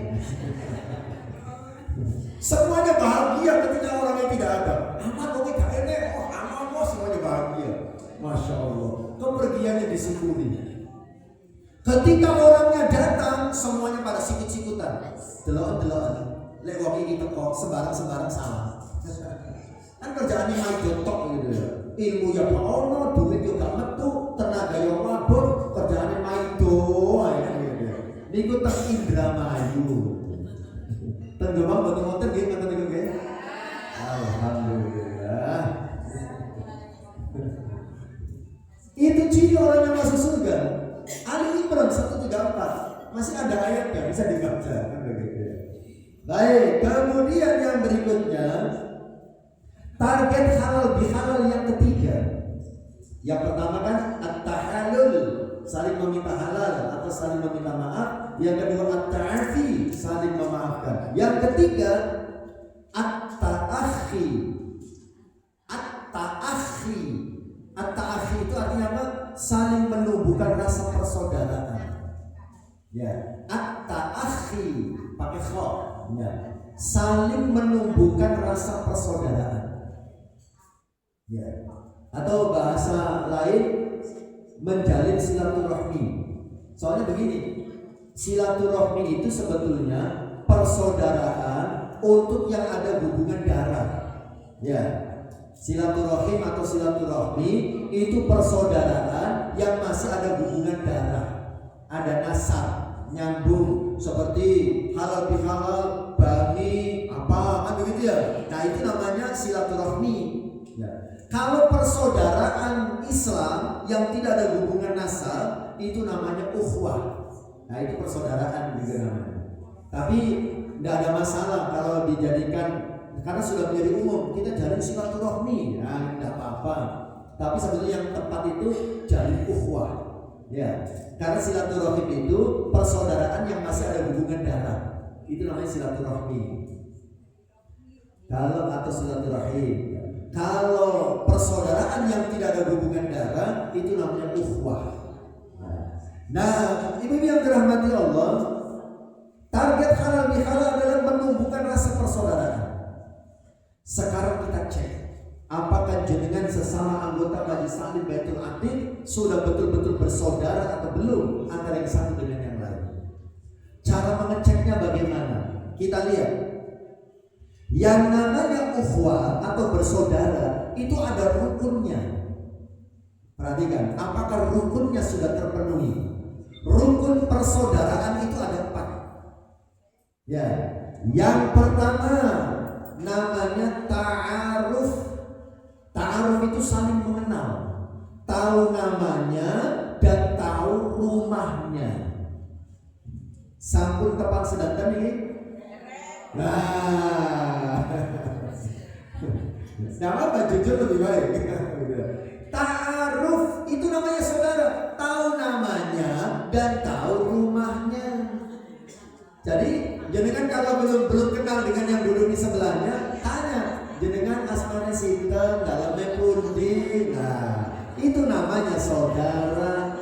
Semuanya bahagia ketika orangnya tidak ada. Aman, wonge gak enek. Oh, aman, semuanya bahagia. Masya Allah, kepergiannya disyukuri. Ketika orangnya datang, semuanya pada sikut-sikutan. Delok-delok. Lek wong iki teko sembarang-sembarang salah. Kan kerjaannya main jotok gitu ya. Ilmu ya gak ono, duit yo gak metu, tenaga yo mabuk, kerjaannya main doa ya gitu. Niku teng Indramayu. Teng Jombang boten-boten nggih ngoten niku nggih. Alhamdulillah. Itu ciri orang yang masuk surga. Ali Imran 134. Masih ada ayatnya, bisa dibaca kan begitu. Baik, kemudian yang berikutnya target halal bihalal yang ketiga. Yang pertama kan at-tahallul, saling meminta halal atau saling meminta maaf. Yang kedua at-ta'afi, saling memaafkan. Yang ketiga at-ta'akhi. At-ta'akhi. At-ta'akhi itu artinya apa? Saling menumbuhkan rasa persaudaraan. Ya, at-ta'akhi pakai kha. Ya. Saling menumbuhkan rasa persaudaraan. Ya. Atau bahasa lain menjalin silaturahmi. Soalnya begini, silaturahmi itu sebetulnya persaudaraan untuk yang ada hubungan darah. Ya. Silaturahim atau silaturahmi itu persaudaraan yang masih ada hubungan darah, ada nasab. nyambung, seperti halal bihalal, bani apa kan begitu ya. Nah itu namanya silaturahmi ya. Kalau persaudaraan Islam yang tidak ada hubungan nasab itu namanya ukhuwah. Nah itu persaudaraan juga namanya. Tapi tidak ada masalah kalau dijadikan, karena sudah menjadi umum kita jalin silaturahmi, ya tidak apa-apa. Tapi sebetulnya yang tepat itu jalin ukhuwah, ya. Karena silaturahmi itu persaudaraan yang masih ada hubungan darah, itu namanya silaturahmi. Kalau atau silaturahim, kalau persaudaraan yang tidak ada hubungan darah itu namanya ukhuwah. Nah, ibu yang dirahmati Allah, target halal bihalal adalah menumbuhkan rasa persaudaraan. Sekarang kita cek, apakah jenengan sesama anggota Majelis Taklim Baitul Atiq sudah betul-betul bersaudara atau belum antara yang satu dengan yang lain? Cara mengeceknya bagaimana? Kita lihat. Yang namanya ukhuwah atau bersaudara itu ada rukunnya. Perhatikan, apakah rukunnya sudah terpenuhi? Rukun persaudaraan itu ada 4. Ya, yang pertama namanya ta'aruf. Ta'aruf itu saling mengenal, tahu namanya dan tahu rumahnya. Sampun tepat sedanten ini. Nah, apa jujur lebih baik. Ta'aruf itu namanya saudara, tahu namanya dan tahu rumahnya. Jadi jenengan kalau belum kenal dengan yang duduk di sebelahnya, tanya, jenengan asmane sinten, dalamnya pundi. Nah, itu namanya saudara.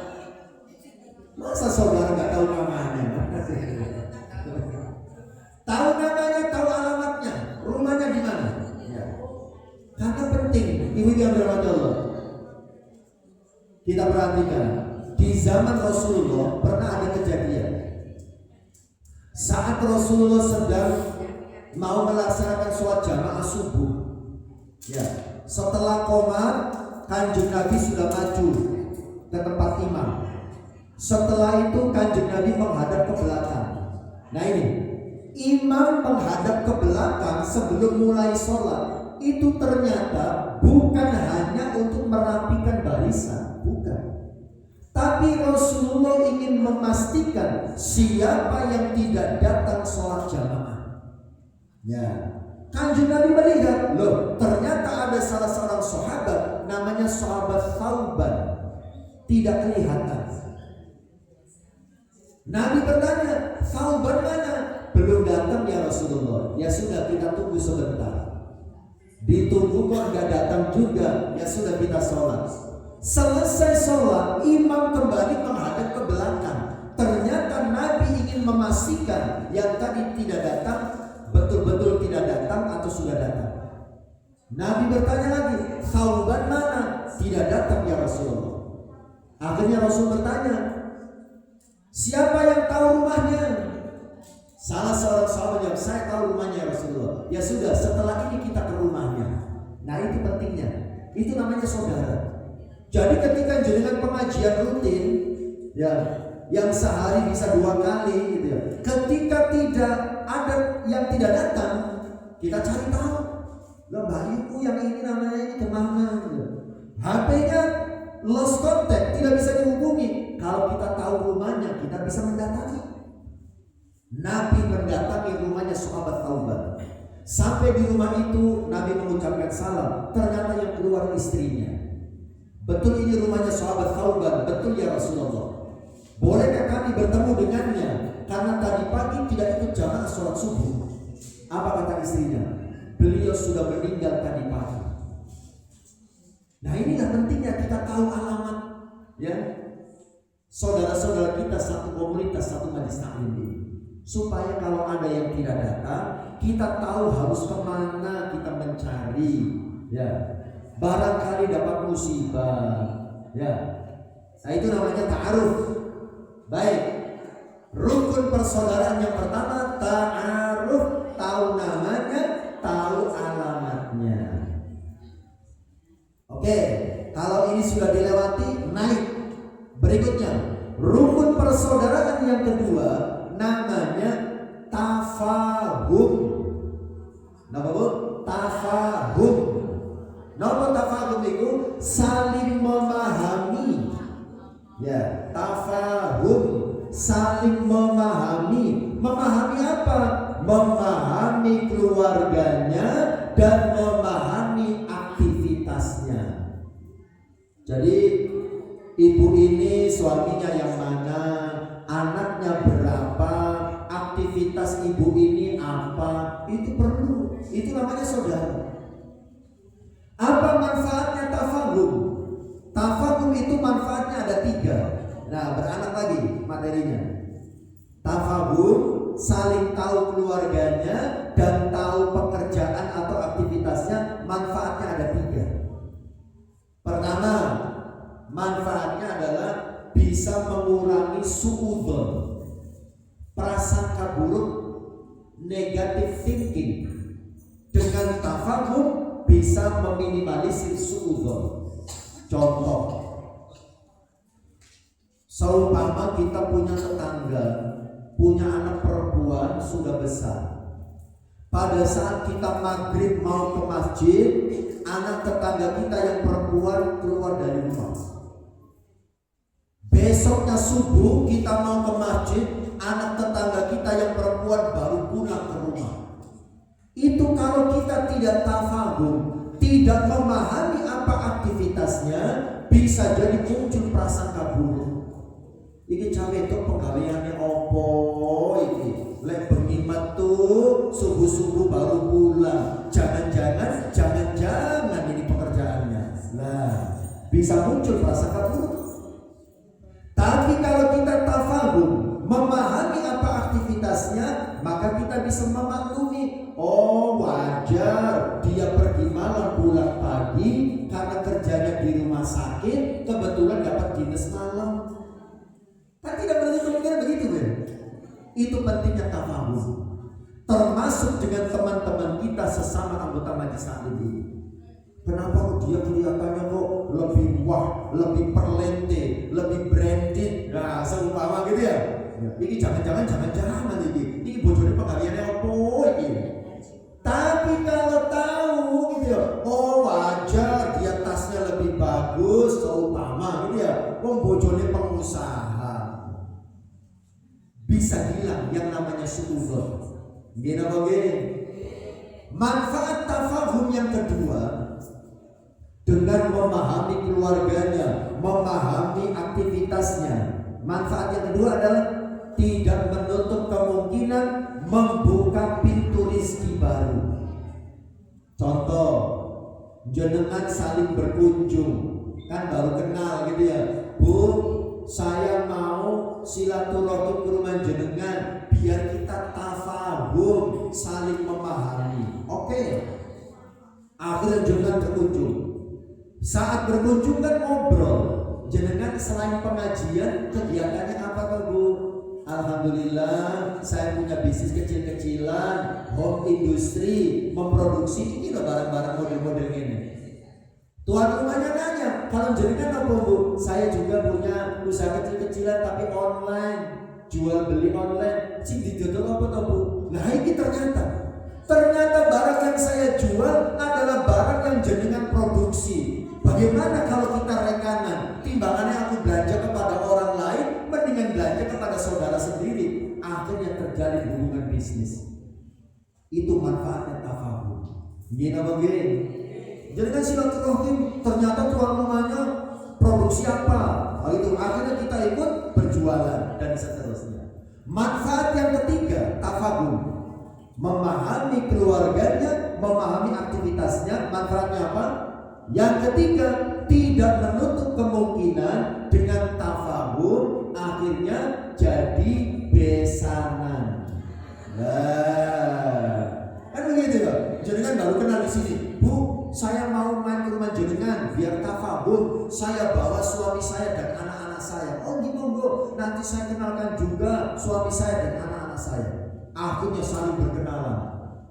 Masa saudara nggak tahu namanya? Tahu namanya, tahu alamatnya, rumahnya di mana? Ya. Karena penting, ibu yang dirahmati Allah. Kita perhatikan, di zaman Rasulullah pernah ada kejadian. Saat Rasulullah sedang mau melaksanakan sholat jamaah subuh, ya, setelah qomat, Kanjeng Nabi sudah maju ke tempat imam. Setelah itu Kanjeng Nabi menghadap ke belakang. Nah ini, imam menghadap ke belakang sebelum mulai sholat itu ternyata bukan hanya untuk merapikan barisan, bukan. Tapi Rasulullah ingin memastikan siapa yang tidak datang sholat jamaah. Ya, Kanjeng Nabi melihat, loh, ternyata ada salah seorang sahabat namanya sahabat Thauban tidak kelihatan. Nabi bertanya, Thauban mana? Belum datang ya Rasulullah. Ya sudah, kita tunggu sebentar. Ditunggu kok nggak datang juga. Ya sudah, kita sholat. Selesai sholat, imam kembali menghadap ke belakang. Ternyata Nabi ingin memastikan yang tadi tidak datang betul-betul tidak datang atau sudah datang. Nabi bertanya lagi, Thauban mana? Tidak datang ya Rasulullah. Akhirnya Rasul bertanya, siapa yang tahu rumahnya? Salah seorang sahabat yang saya tahu rumahnya ya Rasulullah. Ya sudah, setelah ini kita ke rumahnya. Nah itu pentingnya. Itu namanya saudara. Jadi ketika jenengan pengajian rutin, ya, yang sehari bisa 2 kali, gitu ya. Ketika tidak ada yang tidak datang, kita cari tahu. Lah bayiku yang ini namanya ini kemana? Gitu. HP-nya lost contact, tidak bisa dihubungi. Kalau kita tahu rumahnya, kita bisa mendatangi. Nabi mendatangi rumahnya sahabat Thauban. Sampai di rumah itu Nabi mengucapkan salam. Ternyata yang keluar istrinya. Betul ini rumahnya sahabat Thauban? Betul ya Rasulullah. Bolehkah kami bertemu dengannya? Karena tadi pagi tidak ikut jamaah sholat subuh. Apa kata istrinya? Beliau sudah meninggal tadi pagi. Nah inilah pentingnya kita tahu alamat, ya, saudara-saudara kita satu komunitas, satu majelis taklim ini. Supaya kalau ada yang tidak datang, kita tahu harus kemana kita mencari, ya. Barangkali dapat musibah, ya. Nah itu namanya ta'aruf. Baik, rukun persaudaraan yang pertama ta'aruf, tahu namanya, tahu alamatnya. Oke, kalau ini sudah dilewati, naik. Berikutnya, Rukun persaudaraan yang kedua namanya tafahum. Napa Bu? Tafahum. Napa tafahum itu? Saling memahami. Ya, tafahum, saling memahami. Memahami apa? Memahami keluarganya dan memahami aktivitasnya. Jadi ibu ini suaminya yang mana, anaknya berapa, aktivitas ibu ini apa, itu perlu. Itu namanya saudara. Apa manfaatnya tafahum? Tafahum itu manfaatnya ada 3. Nah, beranak lagi materinya. Tafahum, saling tahu keluarganya dan tahu pekerjaan atau aktivitasnya. Manfaatnya ada 3. Pertama, manfaatnya adalah bisa mengurangi suudzon, prasangka buruk, negative thinking. Dengan tafahum bisa meminimalisir suudzon. Contoh, seumpama kita punya tetangga, punya anak perempuan sudah besar. Pada saat kita maghrib mau ke masjid, anak tetangga kita yang perempuan keluar dari rumah. Besoknya subuh kita mau ke masjid, anak tetangga kita yang perempuan baru pulang ke rumah. Itu kalau kita tidak tafahum, tidak memahami apa aktivitasnya, bisa jadi muncul prasangka buruk. Iki cawe itu penggaweannya opo iki? Lek bengi metu subuh-subuh baru pulang. Jangan-jangan ini pekerjaannya. Nah, bisa muncul prasangka buruk. Tapi kalau kita tafahum, memahami apa aktivitasnya, maka kita bisa memaklumi. Oh, wajar dia pergi malam pulang pagi karena kerjanya di rumah sakit, kebetulan dapat dinas malam. Kan tidak berarti kemungkinan begitu kan? Itu pentingnya tafahum. Termasuk dengan teman-teman kita sesama anggota majelis taklim ini. Kenapa kok dia kelihatannya kok lebih wah, lebih perlente, lebih branded? Nah, seumpama gitu ya. Ini jangan ini. Ini bocornya pengaliannya apa ini? Tapi kalau tahu gitu ya, oh wajar dia tasnya lebih bagus seumpama gitu ya. Wong bocornya pengusaha. Bisa hilang yang namanya suudzon. Gini apa gini? Manfaat tafahum yang kedua, dengan memahami keluarganya, memahami aktivitasnya. Manfaat yang kedua adalah tidak menutup kemungkinan membuka pintu rezeki baru. Contoh, jenengan saling berkunjung, kan baru kenal gitu ya. Bu, saya mau silaturahim ke rumah jenengan biar kita tafahum, saling memahami. Oke. Akhirnya jenengan berkunjung. Saat berkunjung kan ngobrol. Jenengan selain pengajian kegiatannya apa tuh Bu? Alhamdulillah saya punya bisnis kecil-kecilan, home industry, memproduksi ini loh barang-barang model-model ini. Tuan rumahnya nanya, kalau jenengan apa Bu? Saya juga punya usaha kecil-kecilan tapi online, jual beli online. Sing didodol apa tuh Bu? Nah ini ternyata barang yang saya jual adalah barang yang jenengan produksi. Bagaimana kalau kita rekanan? Timbangannya aku belanja kepada orang lain, mendingan belanja kepada saudara sendiri. Akhirnya terjalin hubungan bisnis. Itu manfaatnya tafahum. Gini apa gini? Jadi kan silaturahim, ternyata tuan rumahnya produksi apa? Oh itu akhirnya kita ikut berjualan dan seterusnya. Manfaat yang ketiga, tafahum. Memahami keluarganya, memahami aktivitasnya. Manfaatnya apa? Yang ketiga, tidak menutup kemungkinan dengan tafahum akhirnya jadi besanan. Nah, kan begitu Pak. Jenengan baru kenal di sini. Bu, saya mau main ke rumah jenengan biar tafahum. Saya bawa suami saya dan anak-anak saya. Oh gitu Bu, nanti saya kenalkan juga suami saya dan anak-anak saya. Akhirnya saling berkenalan.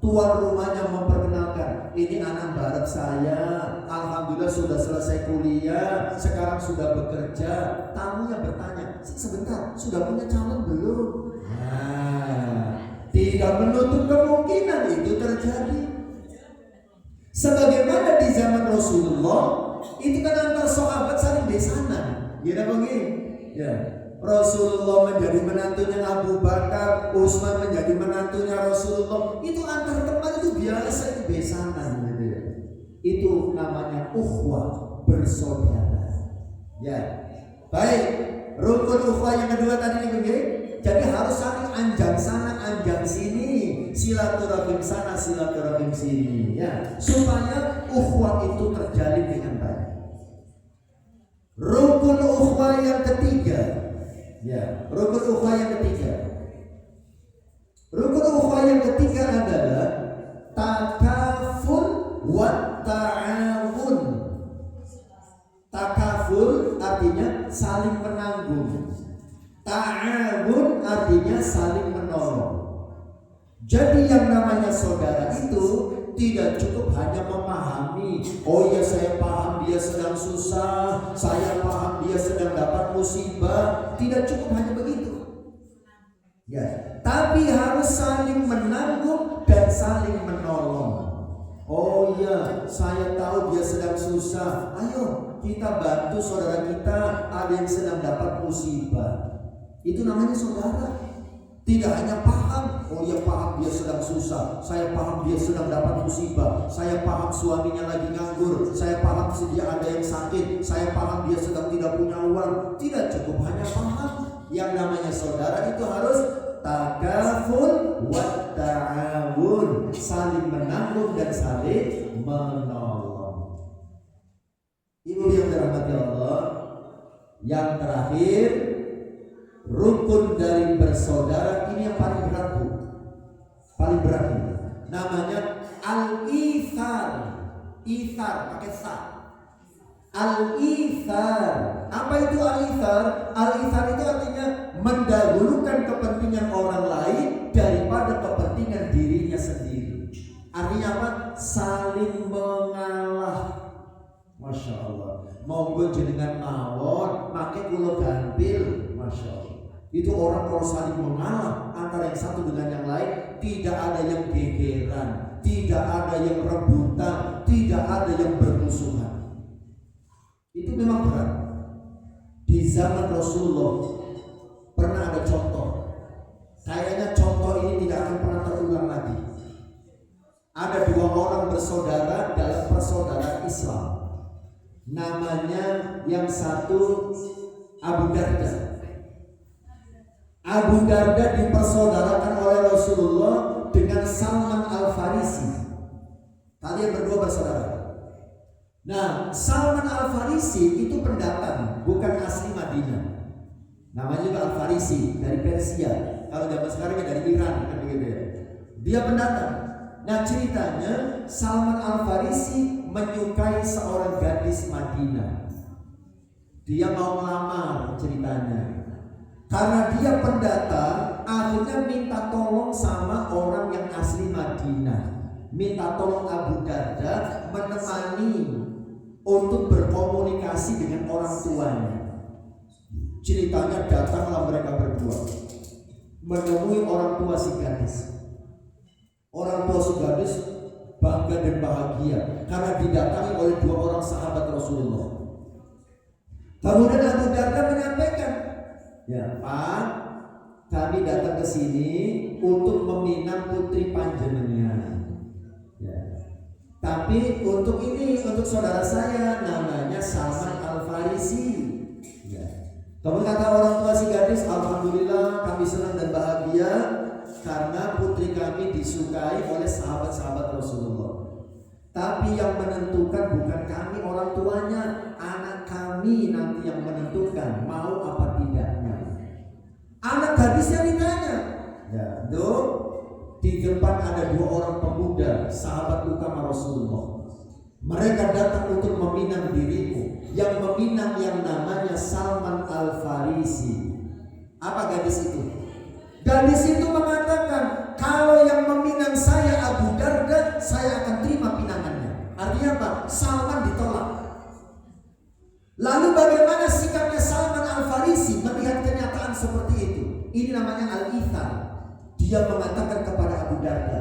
Tuan rumahnya memperkenalkan, ini anak barat saya, alhamdulillah sudah selesai kuliah, sekarang sudah bekerja. Tamunya bertanya, sebentar, sudah punya calon belum? Nah, tidak menutup kemungkinan itu terjadi. Sebagaimana di zaman Rasulullah, itu kan antar sahabat saling besanan, gitu begini. Ya. Rasulullah menjadi menantunya Abu Bakar, Utsman menjadi menantunya Rasulullah. Itu antar teman itu biasa, itu besanan gitu ya. Itu namanya ukhuwah, bersaudara. Ya. Baik, rukun ukhuwah yang kedua tadi nih begini. Jadi harus saling anjang sana, anjang sini, silaturahim sana, silaturahim sini, ya. Supaya ukhuwah itu terjalin dengan baik. Rukun ukhuwah yang ketiga. Ya, rukun ukhuwah yang ketiga. Rukun ukhuwah yang ketiga adalah takaful wa ta'awun. Takaful artinya saling menanggung. Ta'awun artinya saling menolong. Jadi yang namanya saudara itu tidak cukup hanya memahami, oh ya saya paham dia sedang susah, saya paham dia sedang dapat musibah. Tidak cukup hanya begitu. Ya, tapi harus saling menanggung dan saling menolong. Oh ya, saya tahu dia sedang susah. Ayo kita bantu saudara kita, ada yang sedang dapat musibah. Itu namanya saudara. Tidak hanya paham, oh ya paham dia sedang susah, saya paham dia sedang dapat musibah, saya paham suaminya lagi nganggur, saya paham dia ada yang sakit, saya paham dia sedang tidak punya uang. Tidak cukup hanya paham. Yang namanya saudara itu harus takaful wa ta'awun, saling menanggung dan saling menolong. Ibu yang dirahmati Allah, yang terakhir, rukun dari bersaudara ini yang paling berat, Bu. Paling berat ini. Namanya al-ithar. Ithar pakai sa. Al-ithar. Apa itu al-ithar? Al-ithar itu artinya mendahulukan kepentingan orang lain daripada kepentingan dirinya sendiri. Artinya apa? Saling mengalah. Masya Allah. Monggo jenengan mawon, make kula gampil. Masya Allah. Itu orang kalau saling mengalah antara yang satu dengan yang lain, tidak ada yang gegeran, tidak ada yang rebutan, tidak ada yang bermusuhan. Itu memang berat. Di zaman Rasulullah pernah ada contoh. Kayaknya contoh ini tidak akan pernah terulang lagi. Ada dua orang bersaudara dalam persaudaraan Islam. Namanya yang satu Abu Darda. Abu Darda dipersaudarakan oleh Rasulullah dengan Salman Al-Farisi. Kalian berdua bersaudara. Nah, Salman Al-Farisi itu pendatang, bukan asli Madinah. Namanya juga Al-Farisi, dari Persia. Kalau zaman sekarang dari Iran, kan begitu ya. Dia pendatang. Nah, ceritanya Salman Al-Farisi menyukai seorang gadis Madinah. Dia mau melamar ceritanya. Karena dia pendatang, akhirnya minta tolong sama orang yang asli Madinah. Minta tolong Abu Darda menemani untuk berkomunikasi dengan orang tuanya. Ceritanya datanglah mereka berdua menemui orang tua si gadis. Orang tua si gadis bangga dan bahagia karena didatangi oleh dua orang sahabat Rasulullah. Kemudian Abu Darda menyampaikan, ya Pak, kami datang ke sini untuk meminang putri panjenengan. Ya. Tapi untuk ini, untuk saudara saya namanya Salman Al-Farisi. Ya. Kemudian kata orang tua si gadis, alhamdulillah kami senang dan bahagia karena putri kami disukai oleh sahabat-sahabat Rasulullah. Tapi yang menentukan bukan kami orang tuanya, anak kami nanti yang menentukan mau apa tidaknya. Anak gadisnya ditanya, ya, Dok, di depan ada dua orang pemuda sahabat utama Rasulullah. Mereka datang untuk meminang dirimu. Yang meminang yang namanya Salman Al-Farisi. Apa gadis itu? Gadis itu mengatakan, kalau yang meminang saya Abu Abu Darda, saya akan terima pinangannya. Artinya apa? Salman ditolak. Lalu bagaimana sikapnya Salman Al-Farisi melihat kenyataan seperti itu? Ini namanya al-ithar. Dia mengatakan kepada Abu Darda,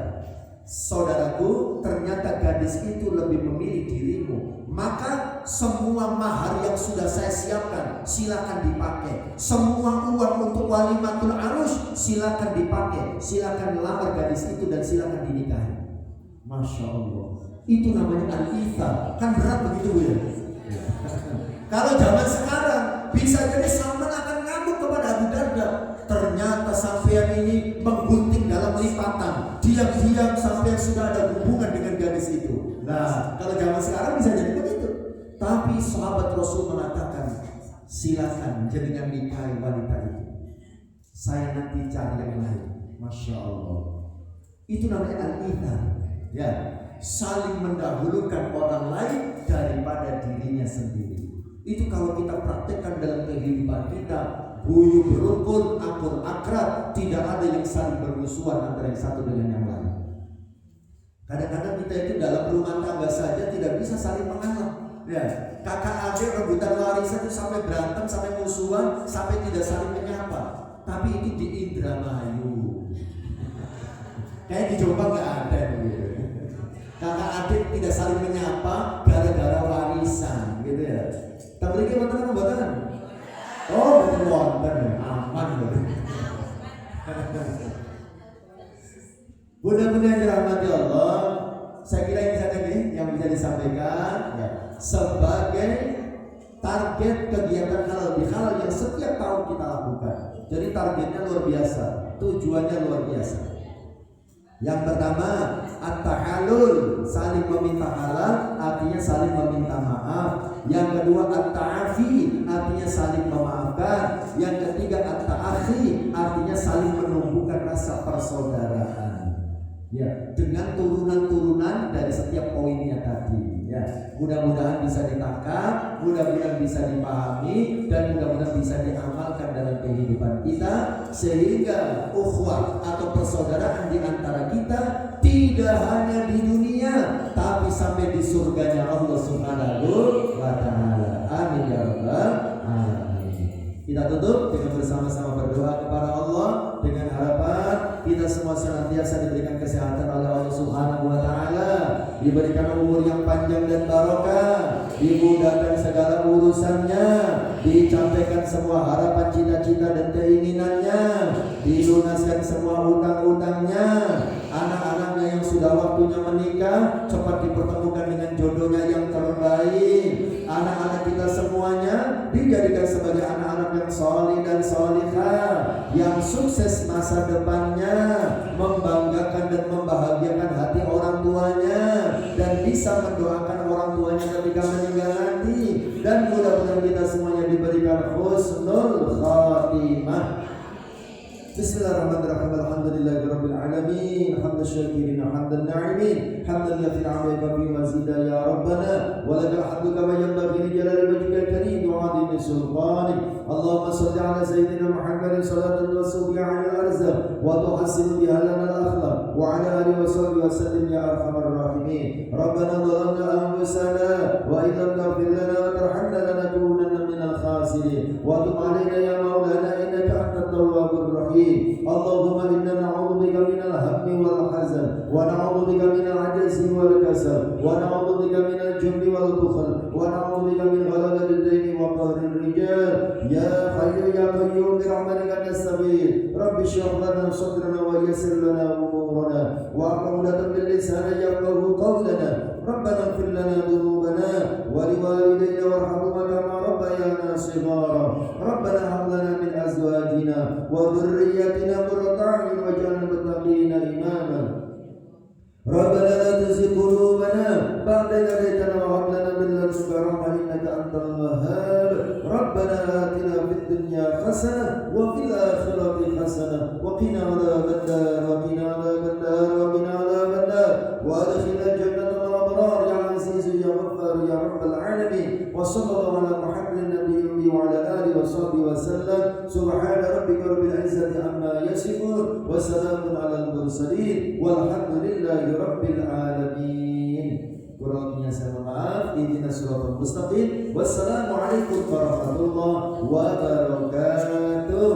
saudaraku, ternyata gadis itu lebih memilih dirimu. Maka semua mahar yang sudah saya siapkan silakan dipakai. Semua uang untuk walimatul arus silakan dipakai. Silakan lamar gadis itu dan silakan dinikahi. Masya Allah. Itu namanya al-ithar. Kan berat begitu ya? Kalau zaman sekarang bisa jadi Salman akan ngamuk kepada Abu Darda. Ternyata sampean ini menggunting dalam lipatan. Diam-diam sampean sudah ada hubungan dengan gadis itu. Nah, kalau zaman sekarang bisa jadi begitu. Tapi sahabat Rasul mengatakan, silakan jenengan nikahi wanita itu. Saya nanti cari yang lain. Masya Allah. Itu namanya al-ithar. Ya, saling mendahulukan orang lain daripada dirinya sendiri. Itu kalau kita praktekkan dalam kehidupan kita, buyut berukun, akur akrab, tidak ada yang saling bermusuhan antara yang satu dengan yang lain. Kadang-kadang kita itu dalam rumah tangga saja tidak bisa saling mengalah. Ya, kakak adik rebutan warisan itu sampai berantem, sampai musuhan, sampai tidak saling menyapa. Tapi itu di Indramayu. Kayak di Jombang nggak ada gitu. Kakak adik tidak saling menyapa gara-gara warisan, gitu ya. Tak beri kebetulan pembuatan. Oh, betul wonten, aman loh. Mudah-mudahan dirahmati Allah. Saya kira ini saja nih yang bisa disampaikan ya. Sebagai target kegiatan halal bihalal yang setiap tahun kita lakukan. Jadi targetnya luar biasa, tujuannya luar biasa. Yang pertama, at-tahallul, saling meminta halal, artinya saling meminta maaf. Yang kedua, at-ta'afi, artinya saling memaafkan. Yang ketiga, at-ta'akhi, artinya saling menumbuhkan rasa persaudaraan. Ya, dengan turunan-turunan dari setiap poinnya tadi. Ya, mudah-mudahan bisa ditangkap, mudah-mudahan bisa dipahami, dan mudah-mudahan bisa diamalkan dalam kehidupan kita, sehingga ukhuwah atau persaudaraan di antara kita tidak hanya di dunia, tapi sampai di surganya Allah Subhanahu wa Ta'ala. Amin ya rabbal alamin. Kita tutup dengan bersama-sama berdoa kepada Allah dengan harapan kita semua senantiasa diberikan kesehatan oleh Allah Subhanahu wa Ta'ala, diberikan umur yang panjang dan barokah, dimudahkan segala urusannya, dicampaikan semua harapan, cita-cita dan keinginannya, dilunaskan semua utang-utangnya. Anak-anaknya yang sudah waktunya menikah cepat dipertemukan dengan jodohnya yang terbaik. Anak-anak kita semuanya dijadikan sebagai anak-anak yang solih dan solihah, yang sukses masa depannya, membanggakan dan membahagiakan hati orang tuanya, dan bisa mendoakan orang tuanya ketika meninggal nanti. Dan mudah-mudahan kita semuanya diberikan husnul khatimah. Bismillahirrahmanirrahim. Alhamdulillahirabbil alamin. Hamdan syakirin, hamdan na'imin, hamdan yafi amrika bi mazida ya rabbana, wa lakal hamdu kama yanbaghi li jalali wajhikal karim wa 'azimi sultanik. Allahumma shalli ala sayyidina Muhammadin salatan tuwassi 'ala al-arzaq wa tuhassinu biha lana al-akhlaq wa 'ala alihi wa sahbihi wa sallim ya arhamar rahimin. Rabbana dhalamna anfusana wa in lam taghfir lana wa tarhamna lanakunanna minal khasirin. Wa tub 'alaina ya maulana innaka antat tawwabur rahim. Allahumma inna na'udzu bika minal hammi wal hazan wa na'udzu bika minal 'ajzi wal kasal wa na'udzu bika minal jubni wal bukhl wa na'udzu bika min ghalabatil daini wa qahrir rijal. Ya hayyu ya qayyum bi rahmatika nastaghith. Rabbi shrah lana sadrana wa yassir lana umurana wa aqimna bil lisani yafqahu qawlana. Rabbana ighfir lana dhunubana wa liwalidayna warhamhuma kama rabbayana shighara. Rabbana hab lana min azwajina wa dhurriyyatina qurrata a'yun waj'alna lil muttaqina imama. Rabbana la tuzigh qulubana ba'da idh hadaytana wa hab lana min ladunka rahmatan innaka antal wahhab. Rabbana atina fid dunya hasanah wa fil akhirati hasanah wa qina adzaban nar wa qina adzaban nar wa qina adzaban nar wa adkhilna jannata ma'al abrar ya aziz ya ghaffar ya rabbal alamin. Wa sallallahu ala Muhammadin nabiyyi wa ala alihi washabihi wasallam. Subhana rabbika rabbil izzati amma yasifun wa salamun alal mursalin walhamdulillahi rabbil alamin. Kurang lebihnya saya mohon maaf. Ihdinas siratal mustaqim. Wassalamualaikum warahmatullahi wabarakatuh.